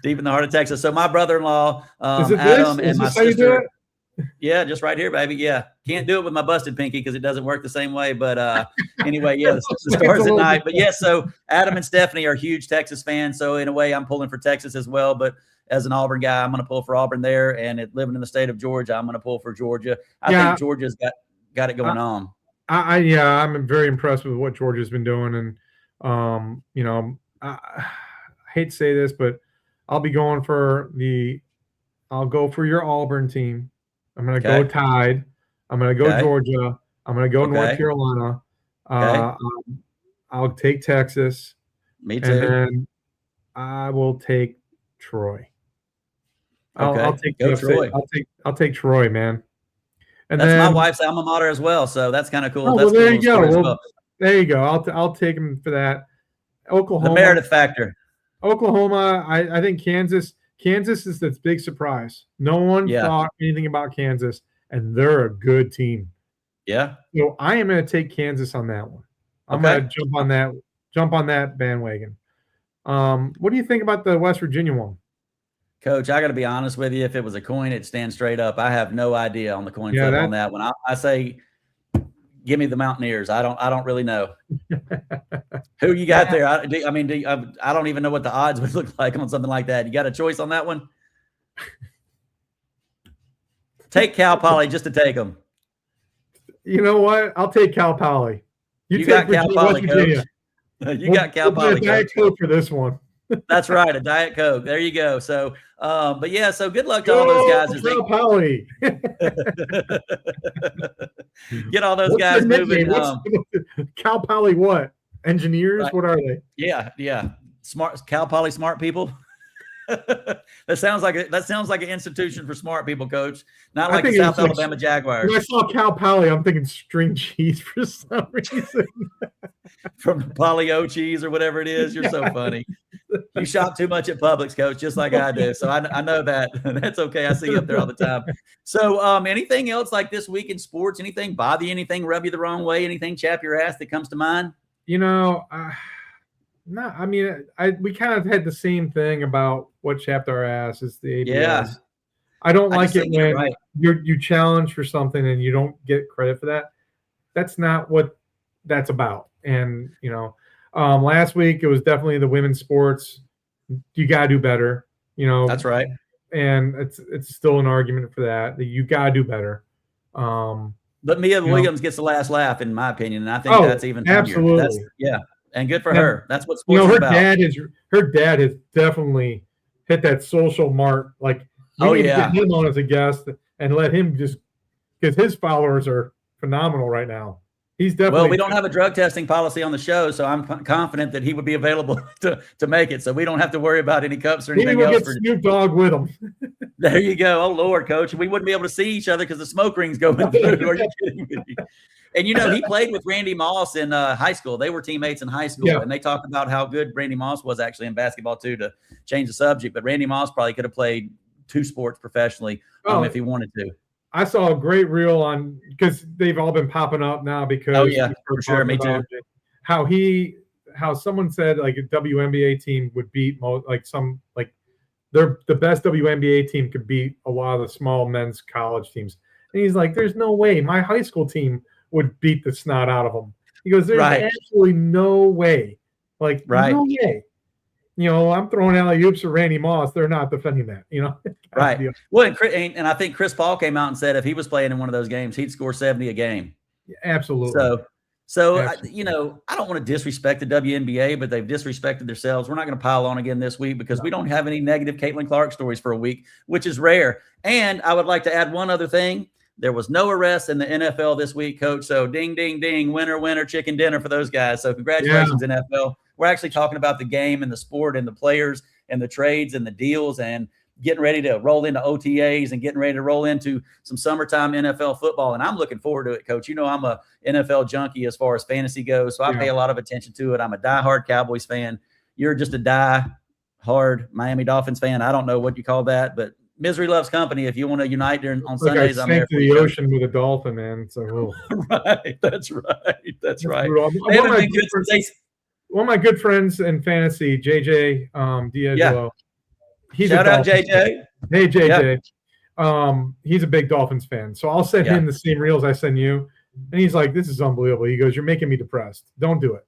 Deep in the heart of Texas. So my brother-in-law, Adam, and my sister. Yeah, just right here, baby. Yeah. Can't do it with my busted pinky because it doesn't work the same way. But anyway, yeah, the stars at night. But yes, so Adam and Stephanie are huge Texas fans. So in a way, I'm pulling for Texas as well. But as an Auburn guy, I'm going to pull for Auburn there. And living in the state of Georgia, I'm going to pull for Georgia. I think Georgia's got it going on. I'm very impressed with what Georgia's been doing. And, I hate to say this, but I'll go for your Auburn team. I'm going to go Tide. I'm going to go Georgia. I'm going to go North Carolina. I'll take Texas. Me too. And I will take Troy. I'll take Troy. I'll take Troy, man. And that's my wife's alma mater as well, so that's kind of cool. Oh, well, there you go. There you go. I'll take him for that. Oklahoma. The Meredith factor. Oklahoma. I think Kansas. Kansas is the big surprise. No one thought anything about Kansas, and they're a good team. Yeah. So I am going to take Kansas on that one. I'm going to jump on that bandwagon. What do you think about the West Virginia one? Coach, I got to be honest with you. If it was a coin, it'd stand straight up. I have no idea on the coin flip on that one. I say, give me the Mountaineers. I don't really know who you got there. I don't even know what the odds would look like on something like that. You got a choice on that one? Take Cal Poly just to take them. You know what? I'll take Cal Poly. You got Cal Poly, Coach. You got Cal Poly. Diet Coke for this one. That's right, a Diet Coke. There you go. So, but yeah, so good luck to all those guys. Cal Poly. Get all those guys moving. Cal Poly what? Engineers? Right. What are they? Yeah. Smart Cal Poly smart people. That sounds like an institution for smart people, Coach. Not like the South Alabama Jaguars. When I saw Cal Poly, I'm thinking string cheese for some reason. From Polly-O cheese or whatever it is. You're so funny. You shop too much at Publix, Coach, just like I do. So I know that. That's okay. I see you up there all the time. So anything else like this week in sports? Anything bother you? Anything rub you the wrong way? Anything chap your ass that comes to mind? No, I mean, we kind of had the same thing about what chapped our ass is the ABS. Yeah. I don't like it when you challenge for something and you don't get credit for that. That's not what that's about. And, last week it was definitely the women's sports. You got to do better, That's right. And it's still an argument for that you got to do better. But Mia Williams gets the last laugh, in my opinion. And I think that's even absolutely. And good for her. That's what sports is about. Her dad has definitely hit that social mark. Like, we need to get him on as a guest and let him just, because his followers are phenomenal right now. He's definitely. Well, we don't have a drug testing policy on the show, so I'm confident that he would be available to make it. So we don't have to worry about any cups or anything else. Maybe we'll get Snoop Dogg with him. There you go. Oh, Lord, Coach. We wouldn't be able to see each other because the smoke ring's going through. Are you kidding me? And, he played with Randy Moss in high school. They were teammates in high school, and they talked about how good Randy Moss was actually in basketball, too, to change the subject. But Randy Moss probably could have played 2 sports professionally if he wanted to. I saw a great reel on because they've all been popping up now because for sure, me too. How someone said like a WNBA team would beat they're the best WNBA team could beat a lot of the small men's college teams, and he's like, "There's no way my high school team would beat the snot out of them." He goes, "There's absolutely no way, no way." I'm throwing alley-oops for Randy Moss. They're not defending that, Right. Well, and I think Chris Paul came out and said if he was playing in one of those games, he'd score 70 a game. Yeah, absolutely. So absolutely. I don't want to disrespect the WNBA, but they've disrespected themselves. We're not going to pile on again this week because we don't have any negative Caitlin Clark stories for a week, which is rare. And I would like to add one other thing. There was no arrest in the NFL this week, Coach. So ding, ding, ding, winner, winner, chicken dinner for those guys. So congratulations, NFL. We're actually talking about the game and the sport and the players and the trades and the deals and getting ready to roll into OTAs and getting ready to roll into some summertime NFL football. And I'm looking forward to it, Coach. I'm a NFL junkie as far as fantasy goes, so I pay a lot of attention to it. I'm a diehard Cowboys fan. You're just a diehard Miami Dolphins fan. I don't know what you call that, but misery loves company. If you want to unite on Sundays, I'm there. To the ocean with a dolphin, man. So right, that's right. One of my good friends in fantasy, JJ D'Angelo. Shout out JJ. Hey JJ. He's a big Dolphins fan, so I'll send him the same reels I send you, and he's like, "This is unbelievable." He goes, "You're making me depressed. Don't do it."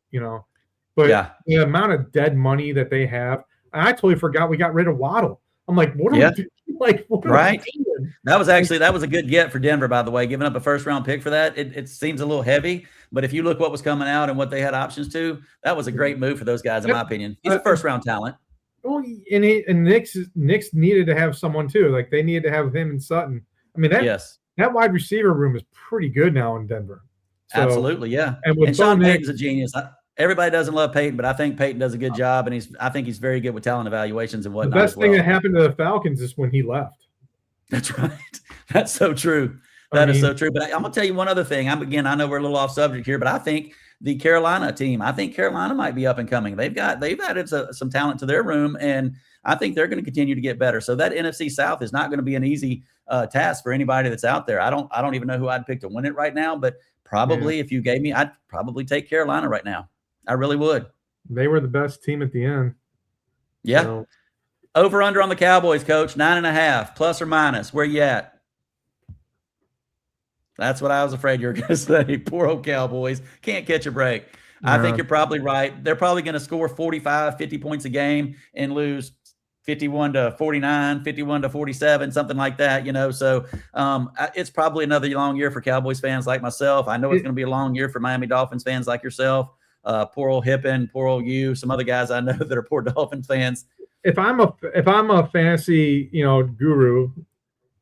But the amount of dead money that they have, and I totally forgot we got rid of Waddle. I'm like, what are we doing? What are we doing? That was a good get for Denver, by the way. Giving up a first-round pick for that, it seems a little heavy. But if you look what was coming out and what they had options to, that was a great move for those guys, in my opinion. He's a first-round talent. Well, and Knicks needed to have someone too. Like they needed to have him and Sutton. I mean, that wide receiver room is pretty good now in Denver. So, absolutely, yeah. And Sean Payton's a genius. Everybody doesn't love Peyton, but I think Peyton does a good job, and I think he's very good with talent evaluations and whatnot. The best thing that happened to the Falcons is when he left. That's right. That's so true. That is so true. But I'm going to tell you one other thing. I know we're a little off subject here, but I think the Carolina team, Carolina might be up and coming. They've added some talent to their room, and I think they're going to continue to get better. So that NFC South is not going to be an easy task for anybody that's out there. I don't even know who I'd pick to win it right now, but probably if you gave me, I'd probably take Carolina right now. I really would. They were the best team at the end. Yeah. So. Over under on the Cowboys, Coach, 9.5, plus or minus. Where you at? That's what I was afraid you were going to say. Poor old Cowboys. Can't catch a break. No. I think you're probably right. They're probably going to score 45, 50 points a game and lose 51-49, 51-47, something like that, So it's probably another long year for Cowboys fans like myself. I know it's going to be a long year for Miami Dolphins fans like yourself. Poor old Hippen, poor old you, some other guys I know that are poor Dolphins fans. If I'm a fantasy, guru,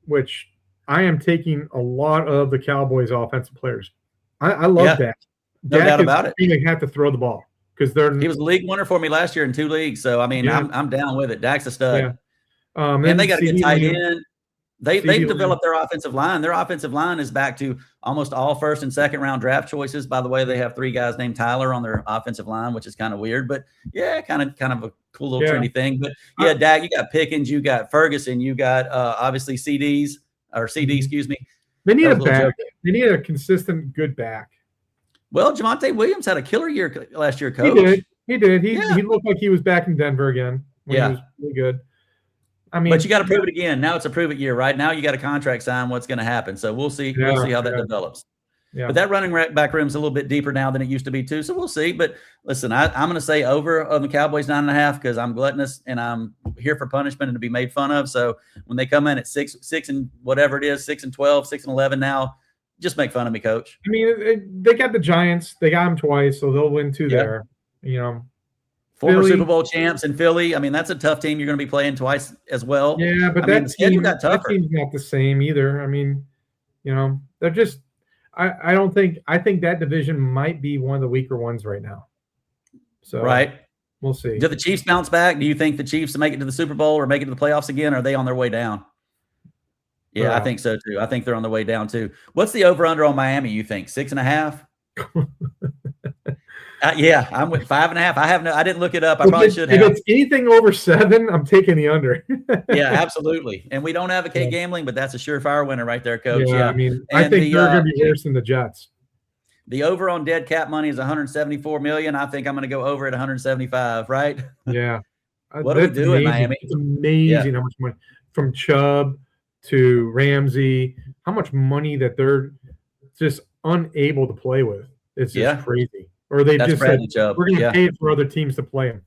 which I am taking a lot of the Cowboys offensive players. I love Dak. No doubt about it. They have to throw the ball because he was a league winner for me last year in 2 leagues. So I'm down with it. Dak's a stud. Yeah. And they got a good tight end. They've developed their offensive line. Their offensive line is back to almost all first and second round draft choices. By the way, they have 3 guys named Tyler on their offensive line, which is kind of weird, but kind of a cool little trendy thing. But Dak, you got Pickens, you got Ferguson, you got obviously CD, excuse me. They need a back. They need a consistent good back. Well, Javonte Williams had a killer year last year, Coach. He did. He looked like he was back in Denver again. He was really good. But you got to prove it again. Now it's a prove it year, right? Now you got a contract sign. What's going to happen? So we'll see. We'll see how that develops. Yeah. But that running back room is a little bit deeper now than it used to be too. So we'll see. But listen, I'm going to say over on the Cowboys 9.5 because I'm gluttonous and I'm here for punishment and to be made fun of. So when they come in at 6 and whatever it is, 6 and 12, 6 and 11 now, just make fun of me, Coach. They got the Giants. They got them twice, so they'll win 2 there. Former Super Bowl champs in Philly. That's a tough team you're going to be playing twice as well. Yeah, but the schedule got tougher. That team's not the same either. They're just I don't think – I think that division might be one of the weaker ones right now. So Right. we'll see. Do the Chiefs bounce back? Do you think the Chiefs make it to the Super Bowl or make it to the playoffs again? Or are they on their way down? Yeah, I think so too. I think they're on the way down too. What's the over-under on Miami, you think? 6.5? Yeah, I'm with 5.5. I didn't look it up. I probably should have. If it's anything over 7, I'm taking the under. Yeah, absolutely. And we don't advocate gambling, but that's a surefire winner right there, Coach. Yeah, I mean, I think they're going to be worse than the Jets. The over on dead cap money is 174 million. I think I'm going to go over at 175. Right? Yeah. What do we do in Miami? It's amazing how much money from Chubb to Ramsey. How much money that they're just unable to play with. It's just crazy. Or they just said, we're going to pay for other teams to play them.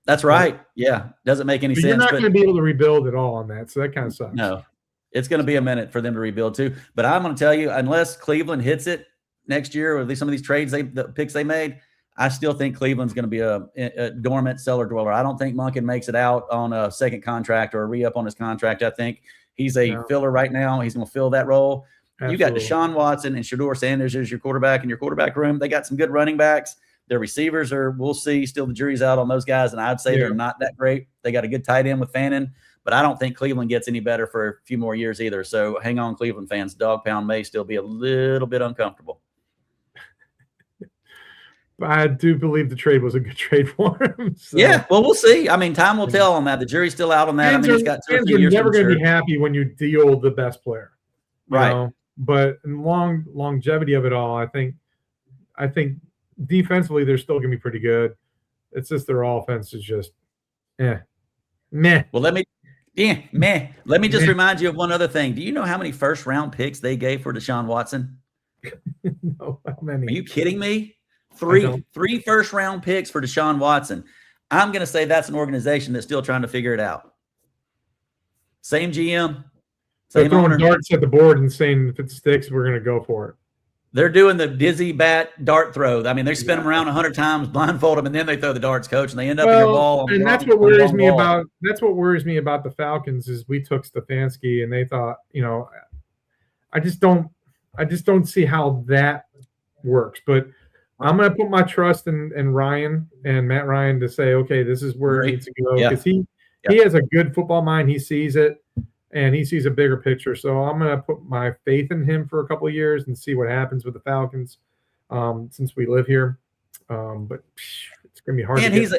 That's right. Yeah. Doesn't make any sense. You're not going to be able to rebuild at all on that. So that kind of sucks. No. It's going to be a minute for them to rebuild too. But I'm going to tell you, unless Cleveland hits it next year, or at least some of these trades, the picks they made, I still think Cleveland's going to be a dormant cellar dweller. I don't think Monken makes it out on a second contract or a re-up on his contract. I think he's a filler right now. He's going to fill that role. Absolutely. You got Deshaun Watson and Shedeur Sanders as your quarterback in your quarterback room. They got some good running backs. Their receivers we'll see. Still, the jury's out on those guys, and I'd say they're not that great. They got a good tight end with Fannin, but I don't think Cleveland gets any better for a few more years either. So hang on, Cleveland fans. Dog pound may still be a little bit uncomfortable. I do believe the trade was a good trade for him. So. Yeah, well, we'll see. I mean, time will tell on that. The jury's still out on that. He's got 2 or 3 years. You're never going to be happy when you deal the best player, right? Know? But in longevity of it all, I think defensively they're still going to be pretty good. It's just their offense is just meh. Well, let me just remind you of one other thing. Do you know how many first-round picks they gave for Deshaun Watson? No, how many? Are you kidding me? Three first-round picks for Deshaun Watson. I'm going to say that's an organization that's still trying to figure it out. Same GM. They're throwing darts at the board and saying if it sticks, we're going to go for it. They're doing the dizzy bat dart throw. I mean, they spin them around 100 times, blindfold them, and then they throw the darts, Coach, and they end up in your ball. And that's what worries me about. That's what worries me about the Falcons is we took Stefanski and they thought, I just don't see how that works. But I'm going to put my trust in Ryan and Matt Ryan to say, okay, this is where it needs to go because he has a good football mind. He sees it. And he sees a bigger picture. So I'm going to put my faith in him for a couple of years and see what happens with the Falcons since we live here. But it's going to be hard. And he's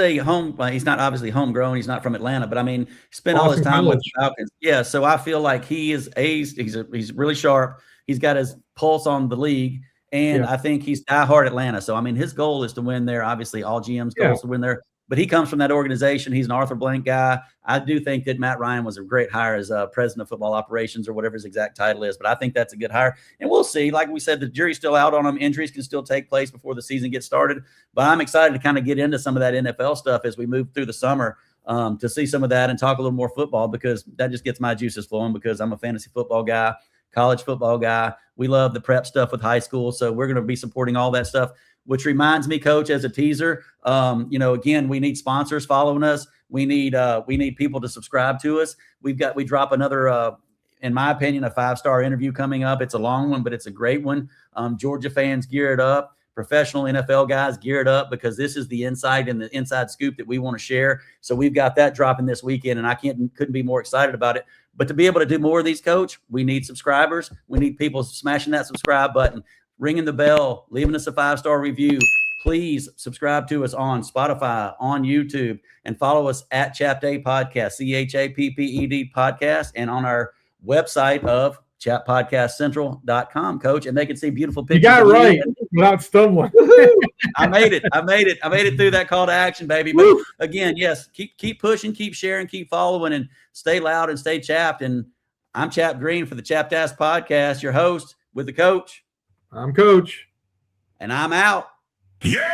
a home. He's not obviously homegrown. He's not from Atlanta, but I mean, spent all his time with the Falcons. Yeah. So I feel like he is he's really sharp. He's got his pulse on the league. And I think he's diehard Atlanta. So, I mean, his goal is to win there. Obviously, all GM's goal is to win there. But he comes from that organization. He's an Arthur Blank guy. I do think that Matt Ryan was a great hire as president of football operations or whatever his exact title is. But I think that's a good hire. And we'll see. Like we said, the jury's still out on him. Injuries can still take place before the season gets started. But I'm excited to kind of get into some of that NFL stuff as we move through the summer to see some of that and talk a little more football because that just gets my juices flowing because I'm a fantasy football guy, college football guy. We love the prep stuff with high school. So we're going to be supporting all that stuff. Which reminds me, Coach, as a teaser, again, we need sponsors following us. We need people to subscribe to us. We drop another, in my opinion, a 5-star interview coming up. It's a long one, but it's a great one. Georgia fans, gear it up. Professional NFL guys, gear it up because this is the insight and the inside scoop that we want to share. So we've got that dropping this weekend, and I couldn't be more excited about it. But to be able to do more of these, Coach, we need subscribers. We need people smashing that subscribe button, ringing the bell, leaving us a 5-star review. Please subscribe to us on Spotify, on YouTube, and follow us at Chapped A Podcast, CHAPPED Podcast, and on our website of chappodcastcentral.com, Coach. And they can see beautiful pictures. You got it right without stumbling. I made it through that call to action, baby. But again, yes, keep pushing, keep sharing, keep following, and stay loud and stay chapped. And I'm Chap Green for the Chapped Ass Podcast, your host with the Coach. I'm Coach. And I'm out. Yeah!